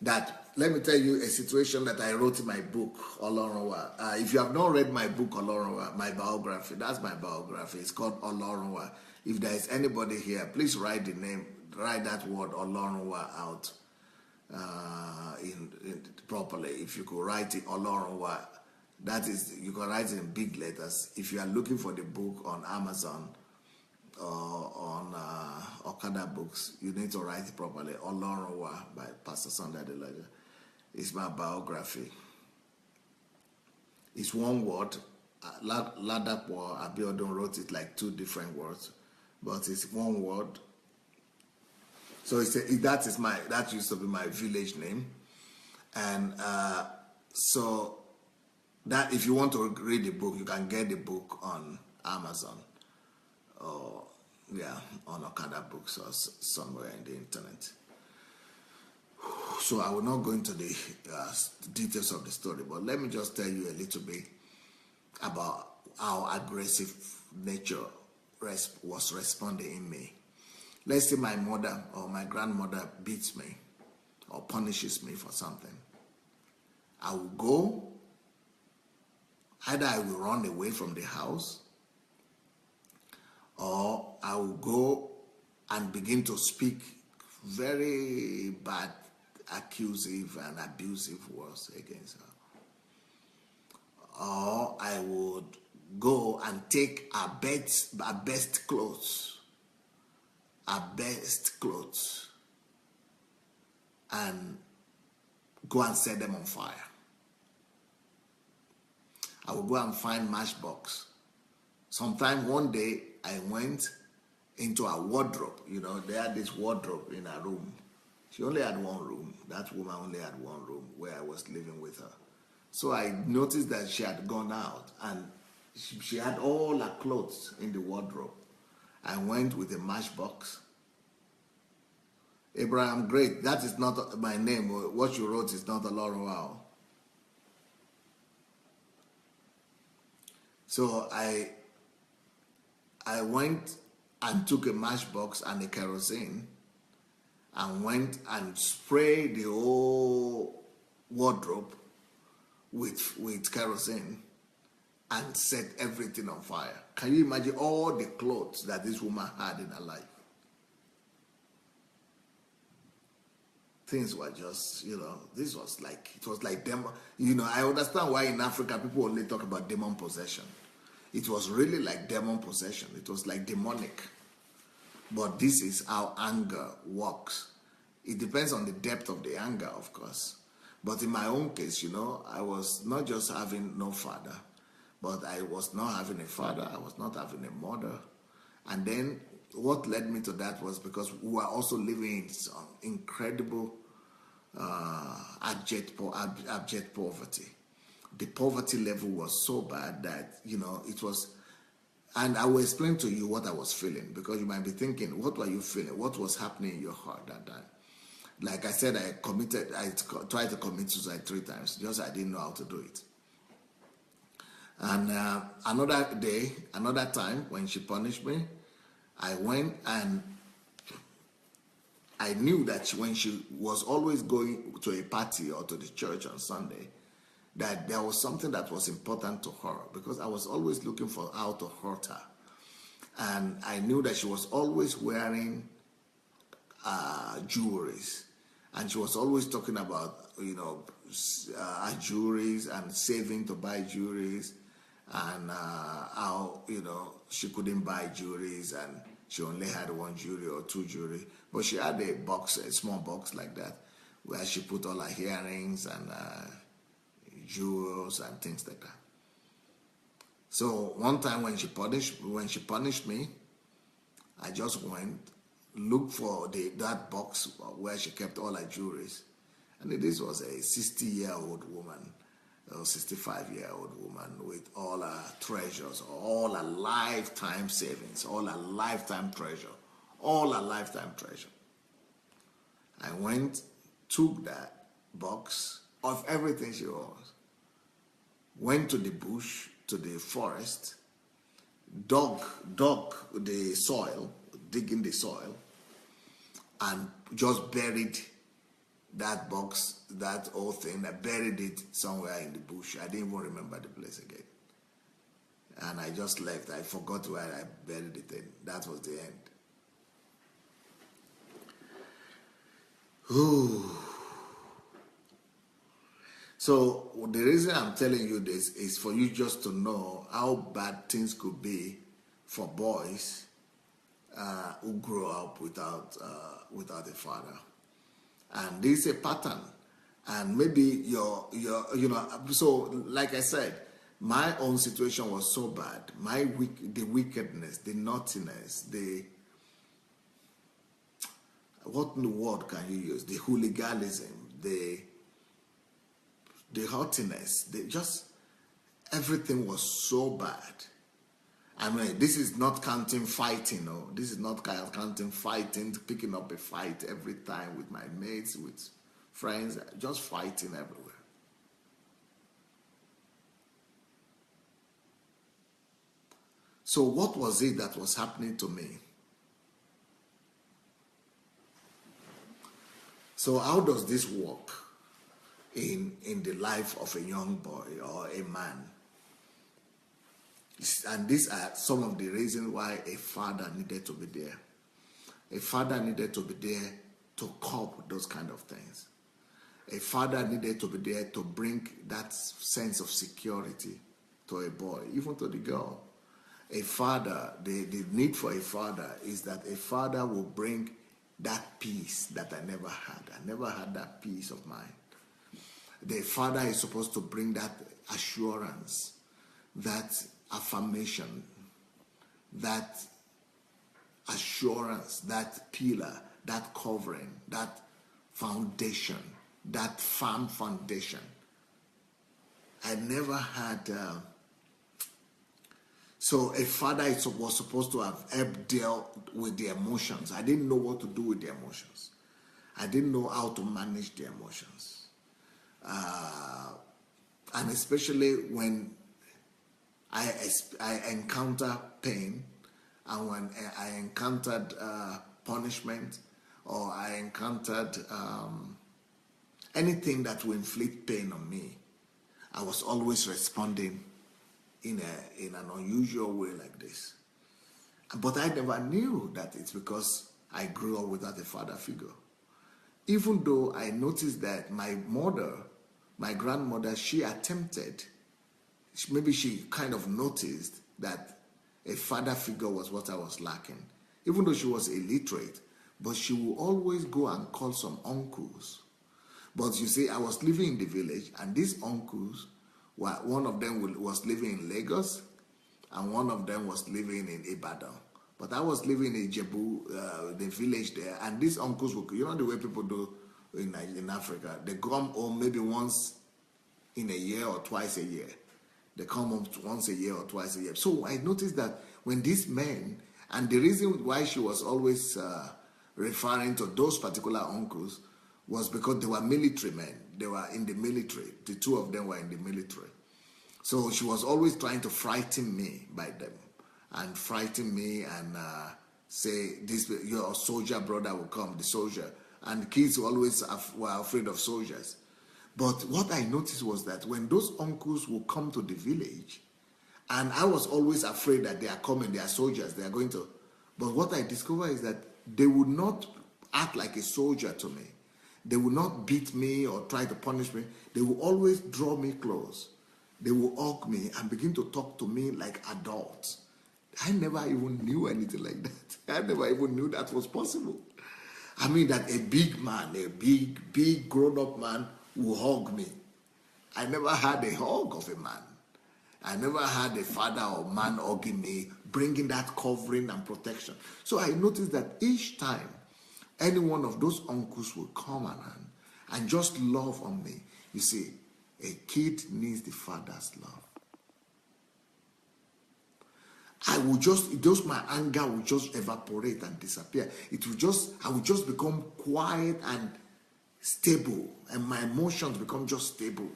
that? Let me tell you a situation that I wrote in my book, Olorunwa. If you have not read my book, Olorunwa, my biography, that's my biography. It's called Olorunwa. If there is anybody here, please write that word Olorunwa out properly. If you could write it Olorunwa, that is, you can write it in big letters. If you are looking for the book on Amazon or on Okada Books, you need to write it properly. Olorunwa by Pastor Sunday Adelaja. It's my biography. It's one word. Ladapo Abiodun wrote it like two different words, but it's one word. So that used to be my village name, and so that if you want to read the book, you can get the book on Amazon or on Okada Books or somewhere in the internet. So I will not go into the details of the story, but let me just tell you a little bit about how aggressive nature was responding in me. Let's say my mother or my grandmother beats me or punishes me for something. I will go, either I will run away from the house, or I will go and begin to speak very bad, accusive and abusive words against her. Or I would go and take her best clothes, and go and set them on fire. I would go and find matchbox. Sometime one day I went into a wardrobe. They had this wardrobe in her room. She only had one room. That woman only had one room where I was living with her. So I noticed that she had gone out and she had all her clothes in the wardrobe. I went with a matchbox. Abraham, great. That is not my name. What you wrote is not Olorunwa. So I went and took a matchbox and a kerosene and went and sprayed the whole wardrobe with kerosene and set everything on fire. Can you imagine all the clothes that this woman had in her life? Things were just, this was like, it was like demon. I understand why in Africa people only talk about demon possession. It was really like demon possession. It was like demonic. But this is how anger works. It depends on the depth of the anger, of course. But in my own case, I was not just having no father, but I was not having a father. I was not having a mother. And then what led me to that was because we were also living in some incredible abject poverty. The poverty level was so bad that, it was, and I will explain to you what I was feeling, because you might be thinking, what were you feeling? What was happening in your heart that time? Like I said, I tried to commit suicide 3 times, just I didn't know how to do it. And another time, when she punished me, I went and I knew that when she was always going to a party or to the church on Sunday, that there was something that was important to her, because I was always looking for how to hurt her. And I knew that she was always wearing jewelries. And she was always talking about, jewelries and saving to buy jewelries, and how, she couldn't buy jewelries and she only had 1 jewelry or 2 jewelry. But she had a small box like that, where she put all her earrings and jewels and things like that. So one time when she punished me, I just went looked for that box where she kept all her jewelries. And this was a 60-year-old woman, or 65-year-old woman with all her treasures, all her lifetime savings, all her lifetime treasure, all her lifetime treasure. I went, took that box of everything she was, went to the bush, to the forest, dug the soil, digging the soil, and just buried that box, that whole thing. I buried it somewhere in the bush. I didn't even remember the place again. And I just left. I forgot where I buried it in. That was the end. Ooh. So the reason I'm telling you this is for you just to know how bad things could be for boys who grow up without a father. And this is a pattern. And maybe your so like I said, my own situation was so bad. The wickedness, the naughtiness, what in the word can you use? The hooliganism, the haughtiness, just everything was so bad. I mean, this is not counting fighting, no. This is not counting fighting, picking up a fight every time with my mates, with friends, just fighting everywhere. So what was it that was happening to me? So how does this work in the life of a young boy or a man? And these are some of the reasons why a father needed to be there. A father needed to be there to cope those kind of things. A father needed to be there to bring that sense of security to a boy, even to the girl. A father, the need for a father is that a father will bring that peace that I never had. I never had that peace of mind. The father is supposed to bring that assurance, that affirmation, that assurance, that pillar, that covering, that foundation, that firm foundation. I never had. So a father was supposed to have helped deal with the emotions. I didn't know what to do with the emotions. I didn't know how to manage the emotions. And especially when I encounter pain, and when I encountered punishment, or I encountered anything that will inflict pain on me, I was always responding in an unusual way like this. But I never knew that it's because I grew up without a father figure. Even though I noticed that my grandmother, she attempted, maybe she kind of noticed that a father figure was what I was lacking. Even though she was illiterate, but she would always go and call some uncles. But you see, I was living in the village, and these uncles, one of them was living in Lagos, and one of them was living in Ibadan. But I was living in Jebu, the village there, and these uncles would, you know the way people do in Africa, they come home maybe once in a year or twice a year. They come home once a year or twice a year. So I noticed that when these men, and the reason why she was always referring to those particular uncles was because they were military men. They were in the military. The two of them were in the military. So she was always trying to frighten me by them, and frighten me and say, your soldier brother will come, the soldier. And kids always were afraid of soldiers. But what I noticed was that when those uncles would come to the village, and I was always afraid that they are coming, they are soldiers, they are going to. But what I discovered is that they would not act like a soldier to me. They would not beat me or try to punish me. They will always draw me close. They will hug me and begin to talk to me like adults. I never even knew anything like that. I never even knew that was possible. I mean, that a big man, a big grown-up man will hug me. I never had a hug of a man. I never had a father or man hugging me, bringing that covering and protection. So I noticed that each time any one of those uncles will come around and just love on me, you see, a kid needs the father's love. I my anger will just evaporate and disappear. I will just become quiet and stable, and my emotions become just stable.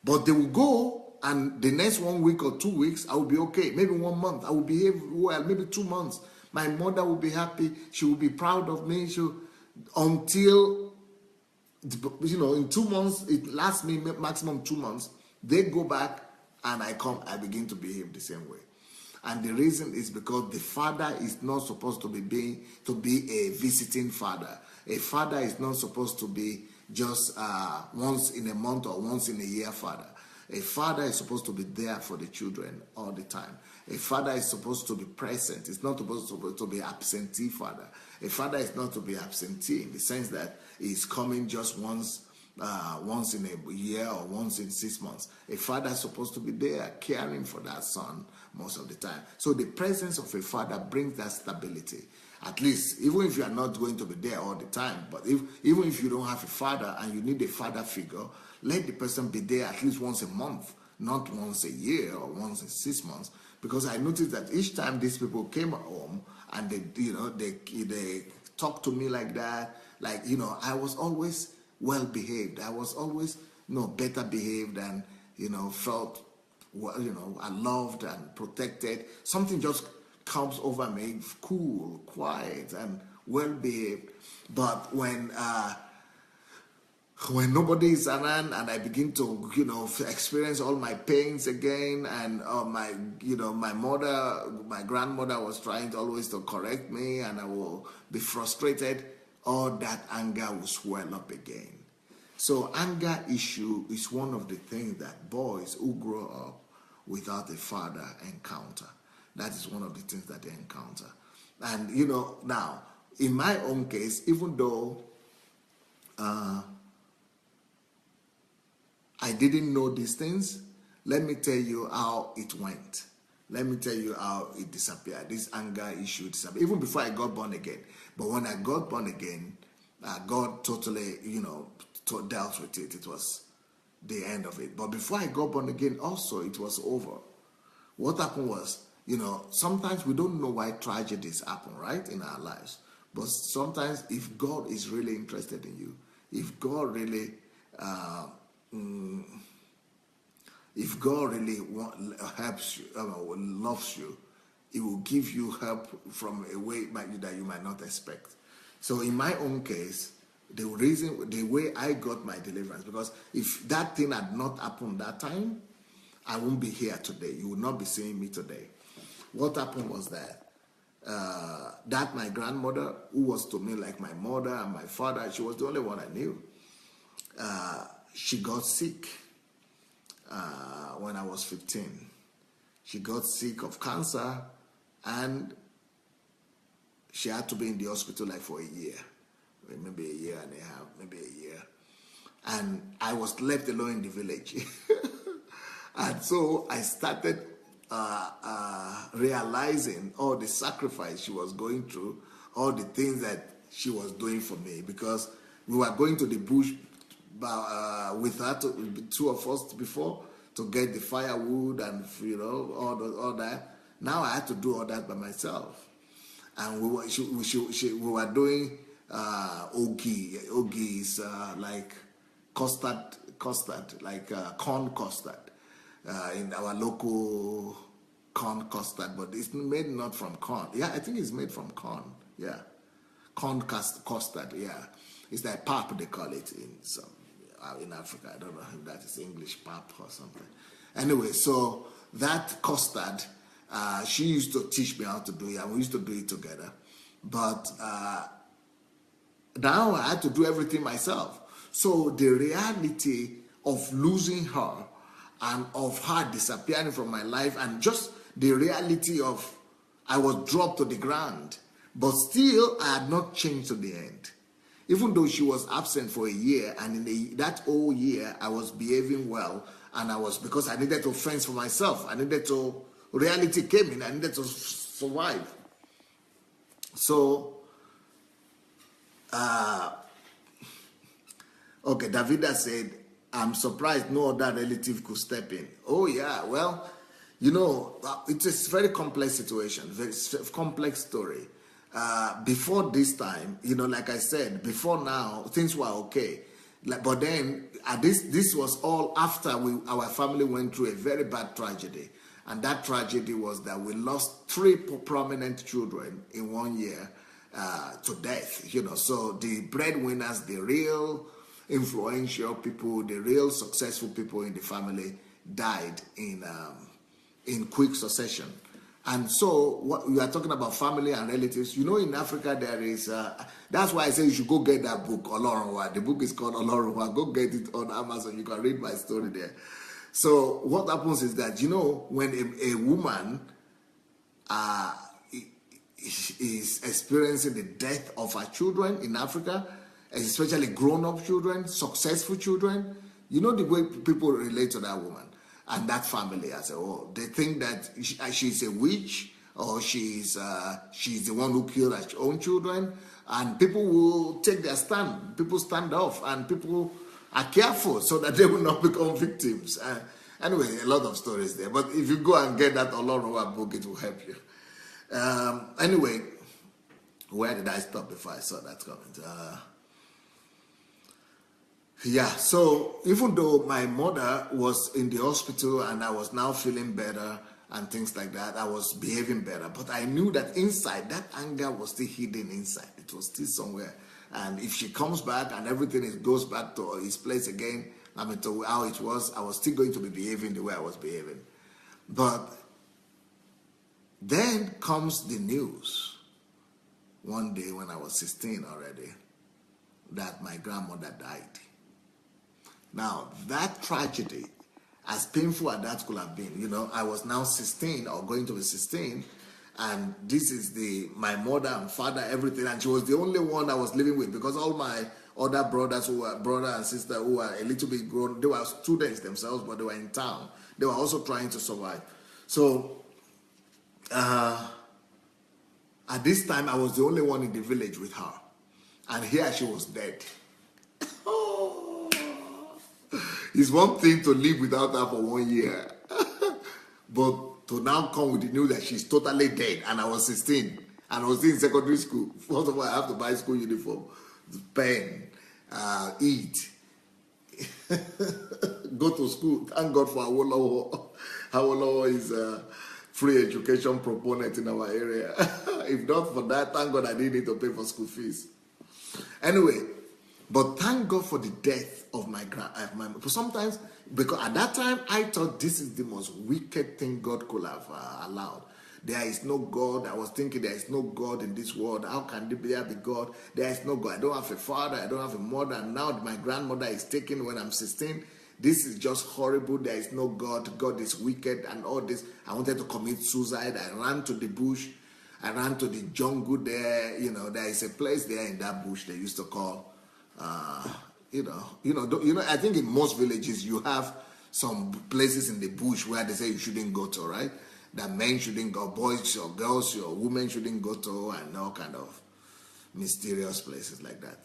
But they will go, and the next 1 week or 2 weeks, I will be okay. Maybe 1 month, I will behave well. Maybe 2 months, my mother will be happy. She will be proud of me. Until, in 2 months, it lasts me maximum 2 months. They go back, and I begin to behave the same way. And the reason is because the father is not supposed to be a visiting father. A father is not supposed to be just once in a month or once in a year father. A father is supposed to be there for the children all the time. A father is supposed to be present. It's not supposed to be absentee father. A father is not to be absentee in the sense that he's coming just once in a year or once in 6 months. A father is supposed to be there caring for that son most of the time. So the presence of a father brings that stability. At least, even if you are not going to be there all the time, but even if you don't have a father and you need a father figure, let the person be there at least once a month, not once a year or once in 6 months. Because I noticed that each time these people came home and they talked to me like that, I was always well behaved. I was always better behaved and felt I loved and protected. Something just comes over me, cool, quiet, and well behaved. But when nobody is around and I begin to experience all my pains again, and my grandmother was trying always to correct me, and I will be frustrated, all that anger will swell up again. So anger issue is one of the things that boys who grow up without a father encounter. That is one of the things that they encounter. And now in my own case, even though I didn't know these things, let me tell you how it went. Let me tell you how it disappeared. This anger issue disappeared even before I got born again. But when I got born again, God totally, dealt with it. It was the end of it. But before I got born again, also it was over. What happened was, sometimes we don't know why tragedies happen, right, in our lives. But sometimes, if God is really interested in you, if God really helps you, loves you, He will give you help from a way that you might not expect. So in my own case, the way I got my deliverance, because if that thing had not happened that time, I won't be here today. You will not be seeing me today. What happened was that my grandmother, who was to me like my mother and my father, she was the only one I knew. She got sick when I was 15. She got sick of cancer, and she had to be in the hospital for a year, maybe a year and a half, maybe a year. And I was left alone in the village. And so I started realizing all the sacrifice she was going through, all the things that she was doing for me, because we were going to the bush with her, two of us before, to get the firewood and all that. Now I had to do all that by myself, and we were doing ogies, like custard, like corn custard. In our local corn custard, but it's made not from corn. Yeah, I think it's made from corn. Yeah, corn custard. Yeah, it's like pap, they call it in Africa. I don't know if that is English pap or something. Anyway, so that custard, she used to teach me how to do it, and we used to do it together. But now I had to do everything myself. So the reality of losing her, and of her disappearing from my life, and just the reality of I was dropped to the ground, but still I had not changed to the end. Even though she was absent for a year, and in that whole year I was behaving well, And because I needed to fence for myself. Reality came in, I needed to survive. So, okay, Davida said, I'm surprised no other relative could step in. Oh, yeah, well, it's a very complex situation, very complex story. Before this time, like I said, before now, things were okay. But then, this was all after our family went through a very bad tragedy. And that tragedy was that we lost 3 prominent children in 1 year to death. So the breadwinners, the real influential people, the real successful people in the family died in quick succession. And so what we are talking about, family and relatives. In Africa there is that's why I say you should go get that book, Olorunwa. The book is called Olorunwa. Go get it on Amazon. You can read my story there. So what happens is that when a woman is experiencing the death of her children in Africa, especially grown-up children, successful children, the way people relate to that woman and that family as a whole. They think that she's a witch, or she's the one who killed her own children, and people will take their stand. People stand off, and people are careful so that they will not become victims. Anyway, a lot of stories there. But if you go and get that Olorunwa book, it will help you. Anyway, where did I stop before I saw that comment? Yeah, so even though my mother was in the hospital and I was now feeling better and things like that, I was behaving better. But I knew that inside, that anger was still hidden inside. It was still somewhere. And if she comes back and everything goes back to its place again, to how it was, I was still going to be behaving the way I was behaving. But then comes the news one day when I was 16 already, that my grandmother died. Now, that tragedy, as painful as that could have been, I was now 16 or going to be 16, and this is my mother and father, everything, and she was the only one I was living with, because all my other brothers brother and sister who were a little bit grown, they were students themselves, but they were in town. They were also trying to survive. So, at this time, I was the only one in the village with her, and here she was dead. It's one thing to live without her for 1 year. But to now come with the news that she's totally dead, and I was 16, and I was in secondary school. First of all, I have to buy school uniform, pen, eat, go to school. Thank God for Awolowo. Awolowo is a free education proponent in our area. If not for that, thank God I didn't need to pay for school fees. Anyway, but thank God for the death of my sometimes, because at that time I thought this is the most wicked thing God could have allowed. There is no God. I was thinking there is no God in this world. How can there be God? There is no God. I don't have a father. I don't have a mother. And now my grandmother is taken when I'm 16. This is just horrible. There is no God. God is wicked and all this. I wanted to commit suicide. I ran to the bush. I ran to the jungle there. There is a place there in that bush they used to call, I think in most villages you have some places in the bush where they say you shouldn't go to, right? That men shouldn't go, boys or girls or women shouldn't go to, and all kind of mysterious places like that.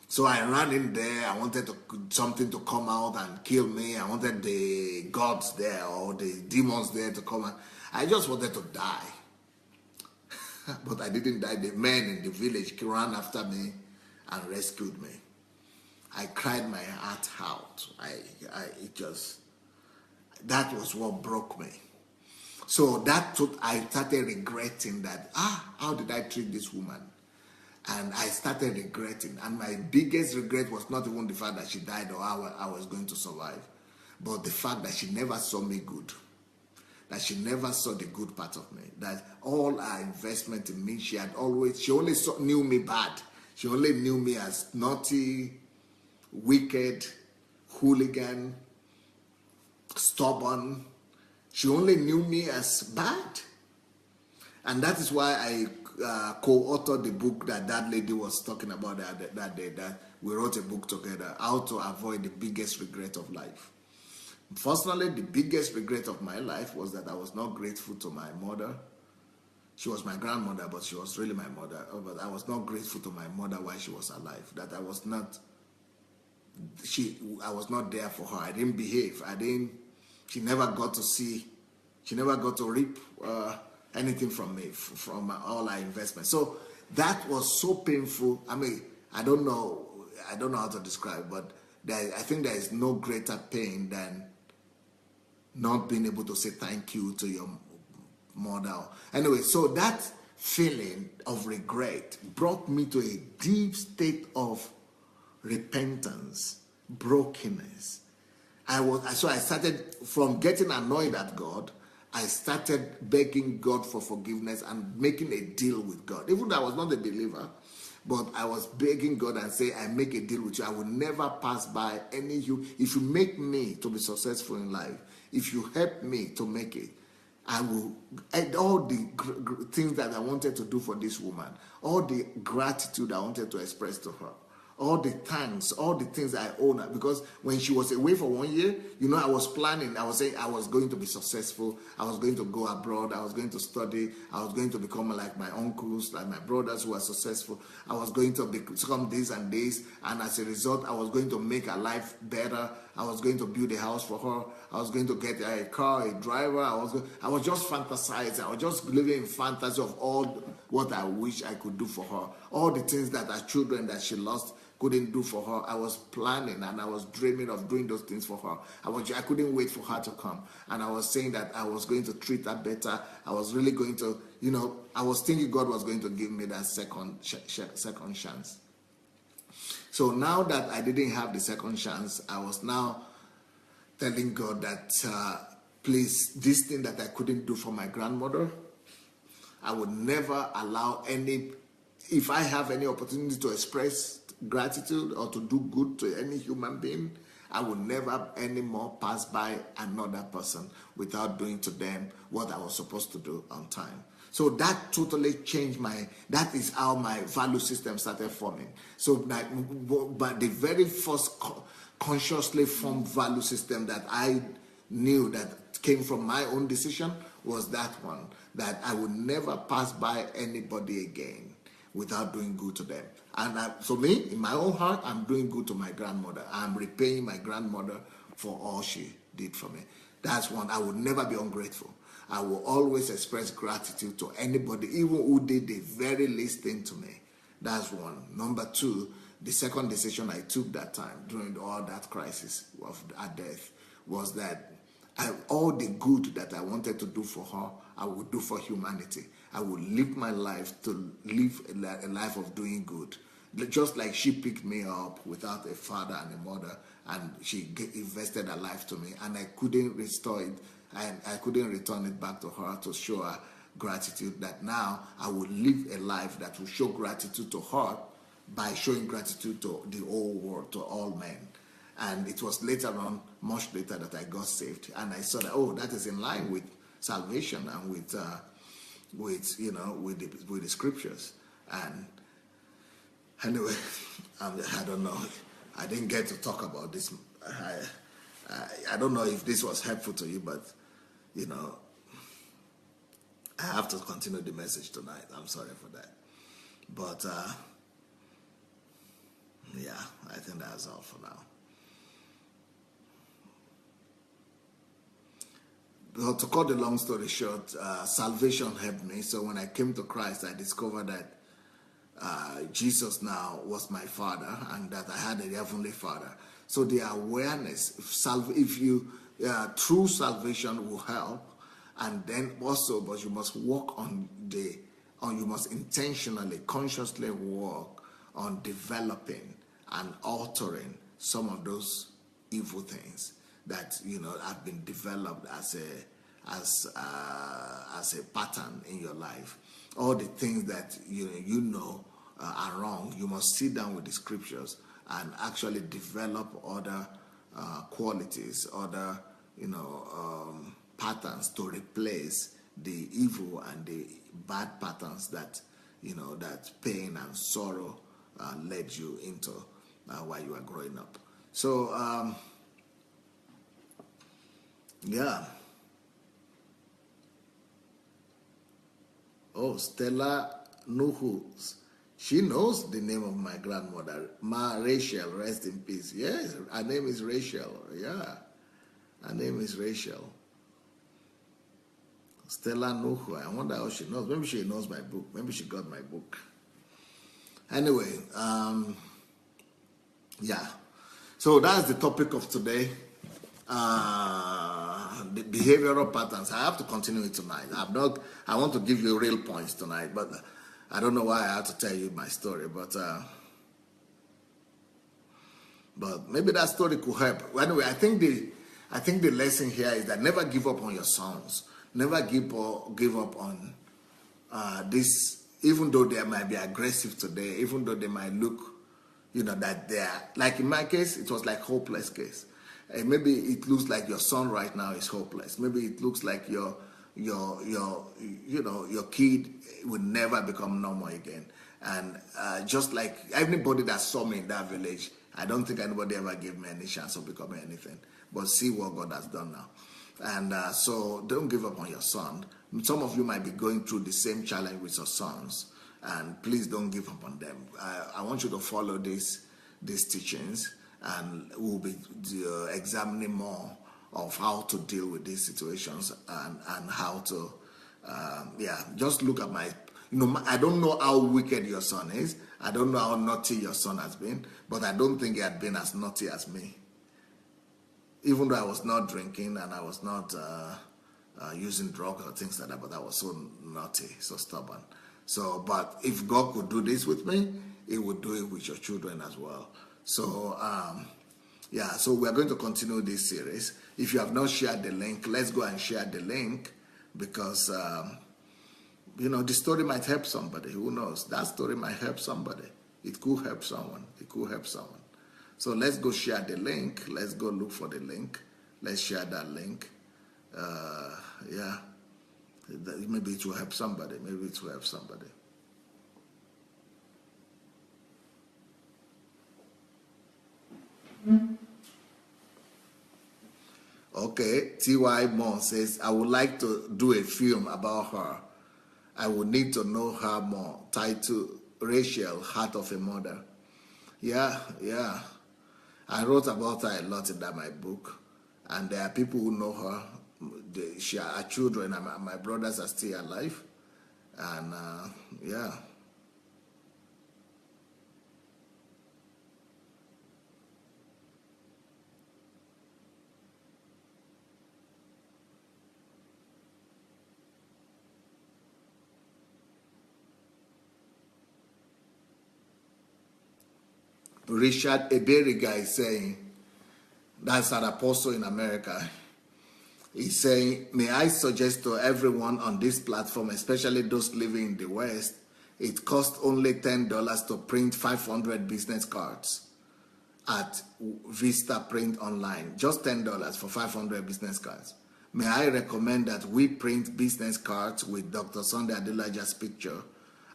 So I ran in there. I wanted something to come out and kill me. I wanted the gods there or the demons there to come out. I just wanted to die. But I didn't die. The men in the village ran after me and rescued me. I cried my heart out. That was what broke me. So I started regretting that, how did I treat this woman? And I started regretting. And my biggest regret was not even the fact that she died or how I was going to survive, but the fact that she never saw me good. That she never saw the good part of me. That all her investment in me, she only knew me bad. She only knew me as naughty, wicked, hooligan, stubborn. She only knew me as bad. And that is why I co-authored the book that lady was talking about that day, that we wrote a book together, How to Avoid the Biggest Regret of Life. Personally, the biggest regret of my life was that I was not grateful to my mother. She was my grandmother, but she was really my mother. But I was not grateful to my mother while she was alive. That I was not there for her. I didn't behave. She never got to see, she never got to reap anything from me, from all our investments. So that was so painful. I mean, I don't know how to describe, but I think there is no greater pain than not being able to say thank you to your mother. Anyway, so that feeling of regret brought me to a deep state of repentance, brokenness. So I started from getting annoyed at God. I started begging God for forgiveness and making a deal with God. Even though I was not a believer, but I was begging God and saying, I make a deal with you. I will never pass by any you. If you make me to be successful in life, if you help me to make it, I will, all the things that I wanted to do for this woman, all the gratitude I wanted to express to her, all the thanks, all the things I owe her. Because when she was away for 1 year, I was planning. I was saying I was going to be successful. I was going to go abroad. I was going to study. I was going to become like my uncles, like my brothers who were successful. I was going to become this and this. And as a result, I was going to make her life better. I was going to build a house for her. I was going to get a car, a driver. I was just fantasizing. I was just living in fantasy of all what I wish I could do for her. All the things that her children that she lost couldn't do for her. I was planning and I was dreaming of doing those things for her. I couldn't wait for her to come. And I was saying that I was going to treat her better. I was really going to, I was thinking God was going to give me that second chance. So now that I didn't have the second chance, I was now telling God that, please, this thing that I couldn't do for my grandmother, I would never allow if I have any opportunity to express gratitude or to do good to any human being, I will never anymore pass by another person without doing to them what I was supposed to do on time. So that totally changed that is how my value system started forming. So but the very first consciously formed value system that I knew that came from my own decision was that one, that I would never pass by anybody again without doing good to them. And so me, in my own heart, I'm doing good to my grandmother. I'm repaying my grandmother for all she did for me. That's one. I would never be ungrateful. I will always express gratitude to anybody, even who did the very least thing to me. That's one. Number two, the second decision I took that time during all that crisis of her death was that all the good that I wanted to do for her, I would do for humanity. I would live my life to live a life of doing good. Just like she picked me up without a father and a mother, and she invested her life to me, and I couldn't restore it, and I couldn't return it back to her to show her gratitude, that now I would live a life that will show gratitude to her by showing gratitude to the whole world, to all men. And it was later on, much later, that I got saved, and I saw that that is in line with salvation and with the scriptures. And anyway, I don't know. I didn't get to talk about this. I don't know if this was helpful to you, but I have to continue the message tonight. I'm sorry for that, but yeah, I think that's all for now. Well, to cut the long story short, salvation helped me. So when I came to Christ, I discovered that Jesus now was my Father, and that I had a heavenly Father. So the awareness, true salvation will help, and then also, but you must work you must intentionally, consciously work on developing and altering some of those evil things that have been developed as a pattern in your life. All the things that are wrong, you must sit down with the scriptures and actually develop other qualities, other patterns to replace the evil and the bad patterns that that pain and sorrow led you into while you were growing up. So Yeah. Oh, Stella Nuhu. She knows the name of my grandmother, Ma Rachel. Rest in peace. Yes, her name is Rachel. Yeah, her name is Rachel. Stella Nuhu. I wonder how she knows. Maybe she knows my book. Maybe she got my book. Anyway, yeah. So that's the topic of today. The behavioral patterns. I have to continue it tonight. I want to give you real points tonight, but I don't know why I have to tell you my story. But maybe that story could help. Anyway, I think the lesson here is that never give up on your sons. Never give up on this, even though they might be aggressive today, even though they might look, that they are, like in my case, it was like hopeless case. Maybe it looks like your son right now is hopeless. Maybe it looks like your kid will never become normal again. And just like anybody that saw me in that village, I don't think anybody ever gave me any chance of becoming anything. But see what God has done now. And so don't give up on your son. Some of you might be going through the same challenge with your sons, and please don't give up on them. I want you to follow these teachings, and we'll be examining more of how to deal with these situations and how to, just look at I don't know how wicked your son is. I don't know how naughty your son has been, but I don't think he had been as naughty as me. Even though I was not drinking and I was not using drugs or things like that, but I was so naughty, so stubborn. So, but if God could do this with me, He would do it with your children as well. So, so we're going to continue this series. If you have not shared the link, let's go and share the link, because, the story might help somebody. Who knows? That story might help somebody. It could help someone. It could help someone. So let's go share the link. Let's go look for the link. Let's share that link. Maybe it will help somebody. Maybe it will help somebody. Okay, T.Y. Mon says, I would like to do a film about her. I would need to know her more. Title, Rachel, Heart of a Mother. Yeah. I wrote about her a lot in my book. And there are people who know her. Her children and my brothers are still alive. And Richard Eberiga is saying, that's an apostle in America. He's saying, may I suggest to everyone on this platform, especially those living in the West, it costs only $10 to print 500 business cards at Vista Print Online. Just $10 for 500 business cards. May I recommend that we print business cards with Dr. Sunday Adelaja's picture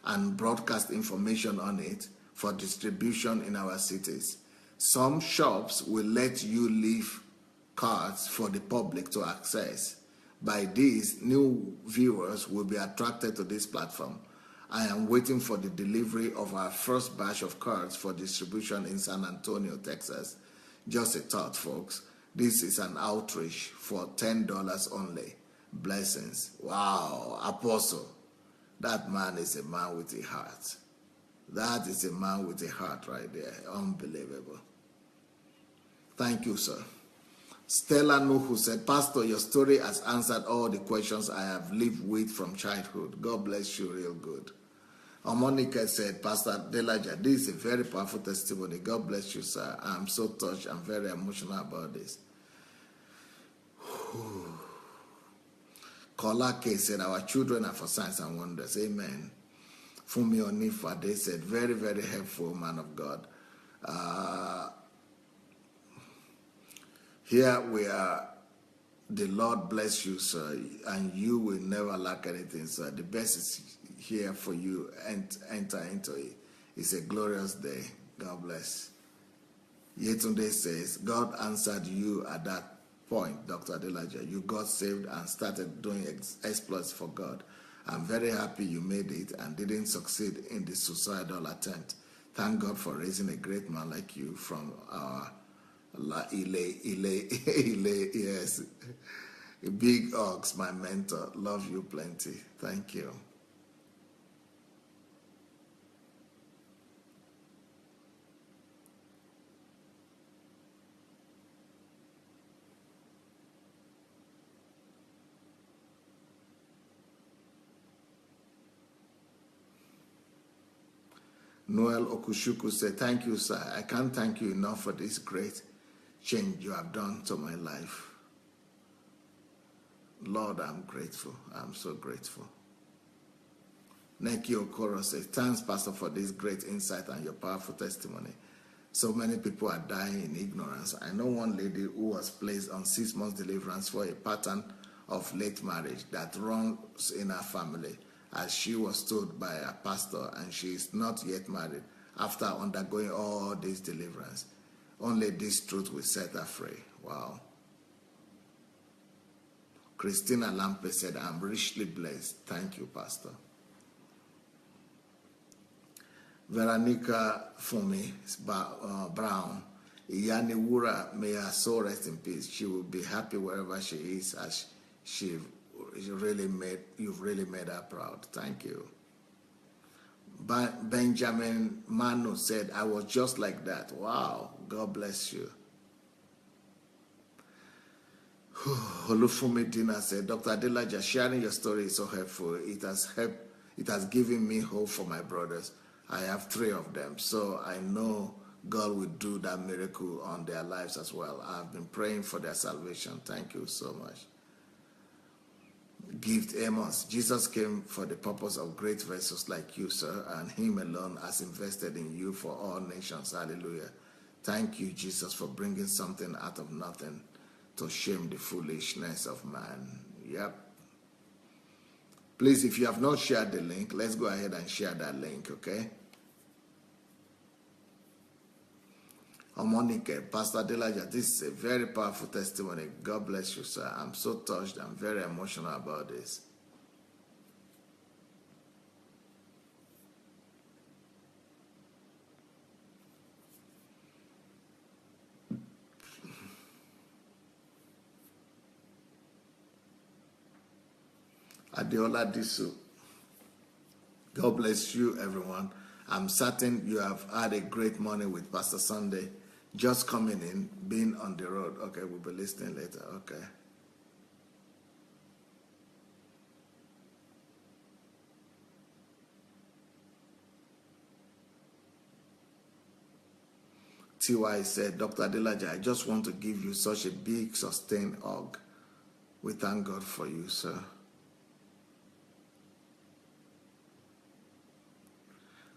and broadcast information on it for distribution in our cities. Some shops will let you leave cards for the public to access. By this, new viewers will be attracted to this platform. I am waiting for the delivery of our first batch of cards for distribution in San Antonio, Texas. Just a thought, folks. This is an outreach for $10 only. Blessings. Wow, Apostle. That man is a man with a heart. That is a man with a heart right there. Unbelievable. Thank you, sir. Stella Nuhu said, Pastor, your story has answered all the questions I have lived with from childhood. God bless you real good. Monica said, Pastor Delaja, this is a very powerful testimony. God bless you, sir. I'm so touched. I'm very emotional about this. Kolake said, our children are for signs and wonders. Amen. Fumi Onifa, they said, very, very helpful, man of God. Here we are. The Lord bless you, sir, and you will never lack anything, sir. The best is here for you, and enter into it. It's a glorious day. God bless. Yetunde says, God answered you at that point, Dr. Adelaja. You got saved and started doing exploits for God. I'm very happy you made it and didn't succeed in the suicidal attempt. Thank God for raising a great man like you from our yes. Big Ox, my mentor. Love you plenty. Thank you. Noel Okushuku said, thank you, sir. I can't thank you enough for this great change you have done to my life. Lord, I'm grateful. I'm so grateful. Neki Okoro says, thanks, Pastor, for this great insight and your powerful testimony. So many people are dying in ignorance. I know one lady who was placed on 6 months deliverance for a pattern of late marriage that runs in her family, as she was told by a pastor, and she is not yet married after undergoing all this deliverance. Only this truth will set her free. Wow. Christina Lampe said, I'm richly blessed. Thank you, Pastor. Veronica Fumi Brown, Yani Wura, may her soul rest in peace. She will be happy wherever she is, as you've really made her proud. Thank you. Benjamin Manu said, I was just like that. Wow, God bless you. Olufumi Dina said, Dr. Adelaja, sharing your story is so helpful. It has given me hope for my brothers. I have 3 of them, so I know God will do that miracle on their lives as well. I've been praying for their salvation. Thank you so much. Gift Amos, Jesus came for the purpose of great vessels like you, sir, and him alone has invested in you for all nations. Hallelujah. Thank you, Jesus, for bringing something out of nothing to shame the foolishness of man. Yep. Please, if you have not shared the link, let's go ahead and share that link, okay? Omonike, Pastor Adelaja, this is a very powerful testimony. God bless you, sir. I'm so touched. I'm very emotional about this. Adeola Disu, God bless you, everyone. I'm certain you have had a great morning with Pastor Sunday. Just coming in, being on the road. Okay, we'll be listening later. Okay. TY said, Dr. Adelaja, I just want to give you such a big, sustained hug. We thank God for you, sir.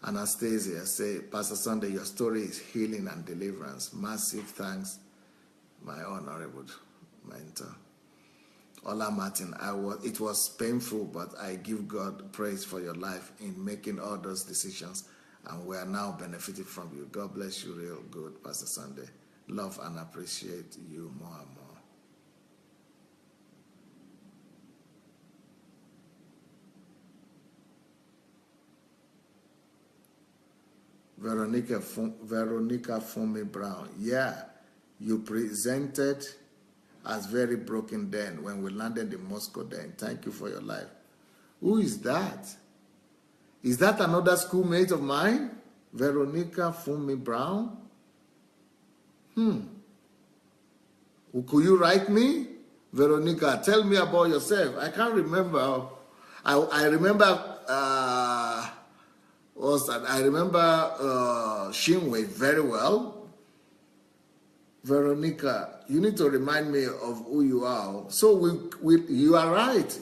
Anastasia say, Pastor Sunday, your story is healing and deliverance. Massive thanks, my honorable mentor. Ola Martin, it was painful, but I give God praise for your life in making all those decisions, and we are now benefiting from you. God bless you real good, Pastor Sunday. Love and appreciate you more and more. Veronica Fumi Brown, yeah, you presented as very broken then when we landed in Moscow then. Thank you for your life. Who is that? Is that another schoolmate of mine? Veronica Fumi Brown? Could you write me? Veronica, tell me about yourself. I can't remember. I remember I remember Shinwe very well. Veronica, you need to remind me of who you are. So you are right.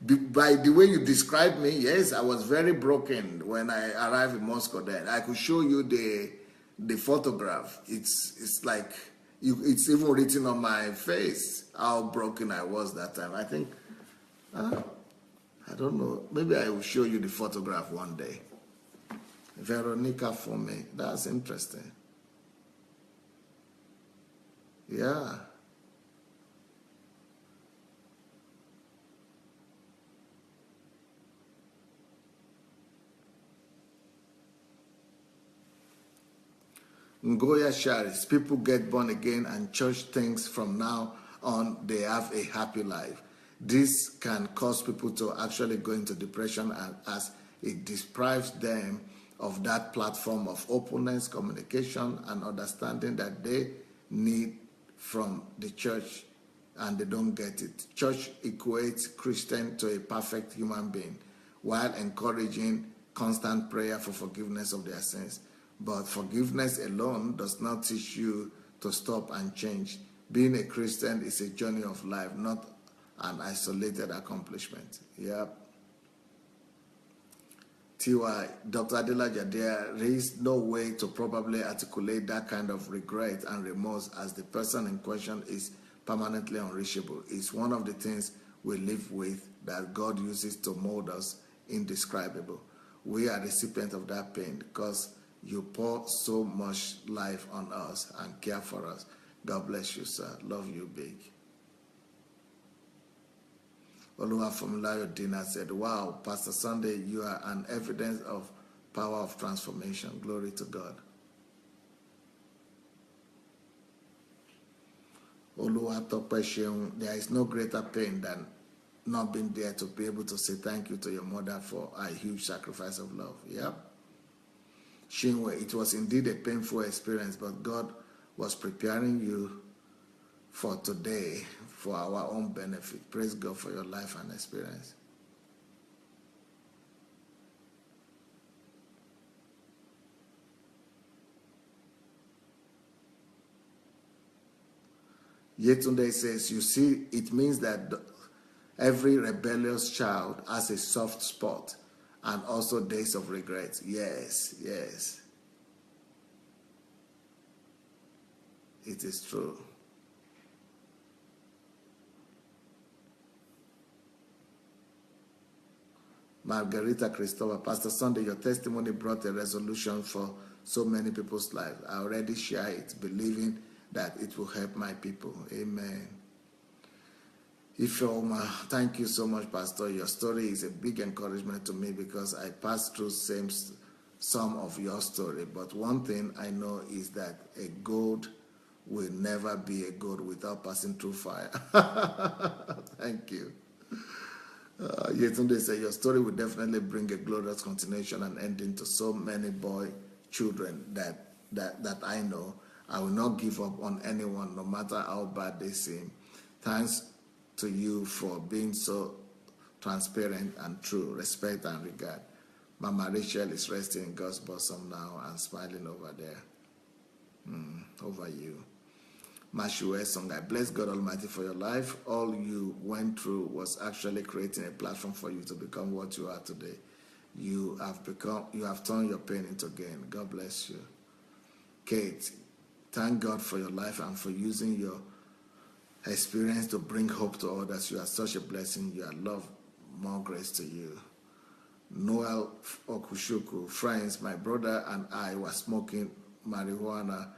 By the way you described me, yes, I was very broken when I arrived in Moscow then. I could show you the photograph. It's like, it's even written on my face how broken I was that time. I think, I don't know, maybe I will show you the photograph one day. Veronica for me, that's interesting. Yeah. Ngoya Sharis, people get born again and church thinks from now on they have a happy life. This can cause people to actually go into depression as it deprives them of that platform of openness, communication, and understanding that they need from the church, and they don't get it. Church equates Christian to a perfect human being while encouraging constant prayer for forgiveness of their sins. But forgiveness alone does not teach you to stop and change. Being a Christian is a journey of life, not an isolated accomplishment. Yep. T.Y. Dr. Adelaja, there is no way to probably articulate that kind of regret and remorse as the person in question is permanently unreachable. It's one of the things we live with that God uses to mold us indescribable. We are recipients of that pain because you pour so much life on us and care for us. God bless you, sir. Love you big. Oluwafumulayo Dina said, wow, Pastor Sunday, you are an evidence of power of transformation. Glory to God. Oluwatope, there is no greater pain than not being there to be able to say thank you to your mother for a huge sacrifice of love. Yep. Shinwe, it was indeed a painful experience, but God was preparing you for today for our own benefit. Praise God for your life and experience. Yetunde says, you see, it means that every rebellious child has a soft spot and also days of regret. Yes, yes. It is true. Margarita Christopher, Pastor Sunday, your testimony brought a resolution for so many people's lives. I already share it, believing that it will help my people. Amen. Ifeoma, thank you so much, Pastor. Your story is a big encouragement to me because I passed through some of your story. But one thing I know is that a gold will never be a gold without passing through fire. Thank you. Yetunde said, your story will definitely bring a glorious continuation and ending to so many children that I know. I will not give up on anyone, no matter how bad they seem. Thanks to you for being so transparent and true. Respect and regard. Mama Rachel is resting in God's bosom now and smiling over there. Over you. Mashue Song, I bless God Almighty for your life. All you went through was actually creating a platform for you to become what you are today. You have turned your pain into gain. God bless you. Kate, thank God for your life and for using your experience to bring hope to others. You are such a blessing. You are loved. More grace to you. Noel Okushuku, friends, my brother and I were smoking marijuana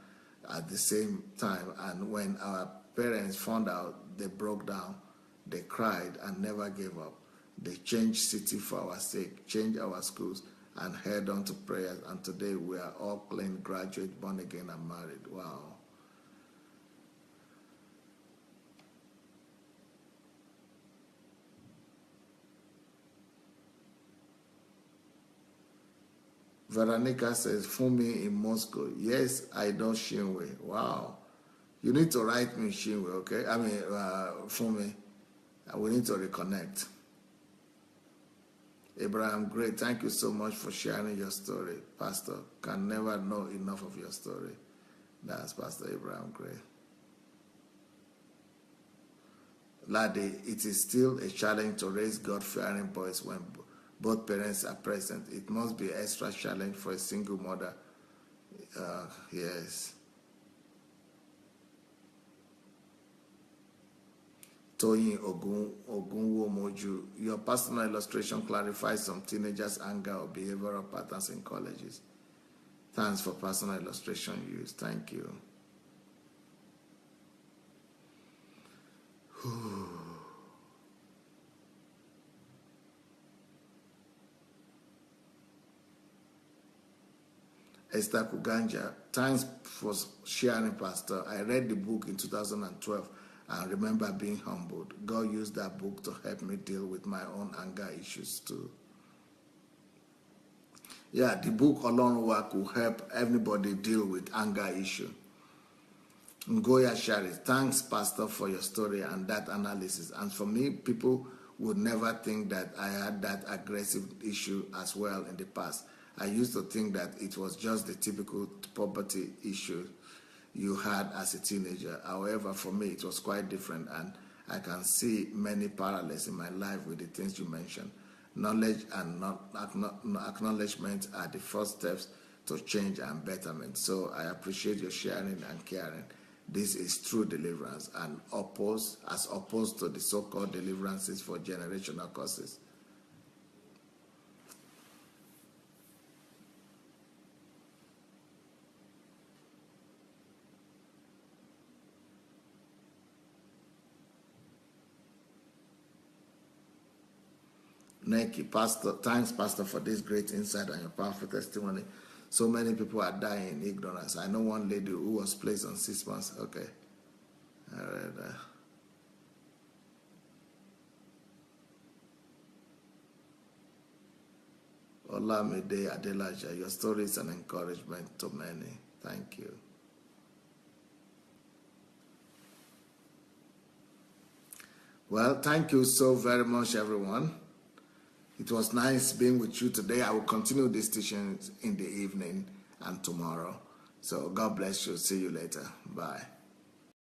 at the same time, and when our parents found out, they broke down. They cried and never gave up. They changed city for our sake, changed our schools, and held on to prayers, and today we are all clean, graduate, born again, and married. Wow. Veronica says, Fumi in Moscow. Yes, I know Shinwe. Wow. You need to write me Shinwe, okay? I mean, Fumi. We need to reconnect. Abraham, great. Thank you so much for sharing your story, Pastor. Can never know enough of your story. That's Pastor Abraham Gray. Ladi, it is still a challenge to raise God-fearing boys when both parents are present. It must be an extra challenge for a single mother. Yes. Toyin Ogunwomoju, your personal illustration clarifies some teenagers' anger or behavioral patterns in colleges. Thanks for personal illustration use. Thank you. Esther Kuganja, thanks for sharing, Pastor. I read the book in 2012 and remember being humbled. God used that book to help me deal with my own anger issues too. Yeah, the book Olorunwa will help everybody deal with anger issue. Ngoya Shari, thanks, Pastor, for your story and that analysis. And for me, people would never think that I had that aggressive issue as well in the past. I used to think that it was just the typical poverty issue you had as a teenager. However, for me, it was quite different, and I can see many parallels in my life with the things you mentioned. Knowledge and acknowledgement are the first steps to change and betterment. So I appreciate your sharing and caring. This is true deliverance, and as opposed to the so-called deliverances for generational causes. Thank you, Pastor. Thanks, Pastor, for this great insight and your powerful testimony. So many people are dying in ignorance. I know one lady who was placed on 6 months. Okay. All right. Olamide Adelaja, your story is an encouragement to many. Thank you. Well, thank you so very much, everyone. It was nice being with you today. I will continue these teachings in the evening and tomorrow. So God bless you. See you later. Bye.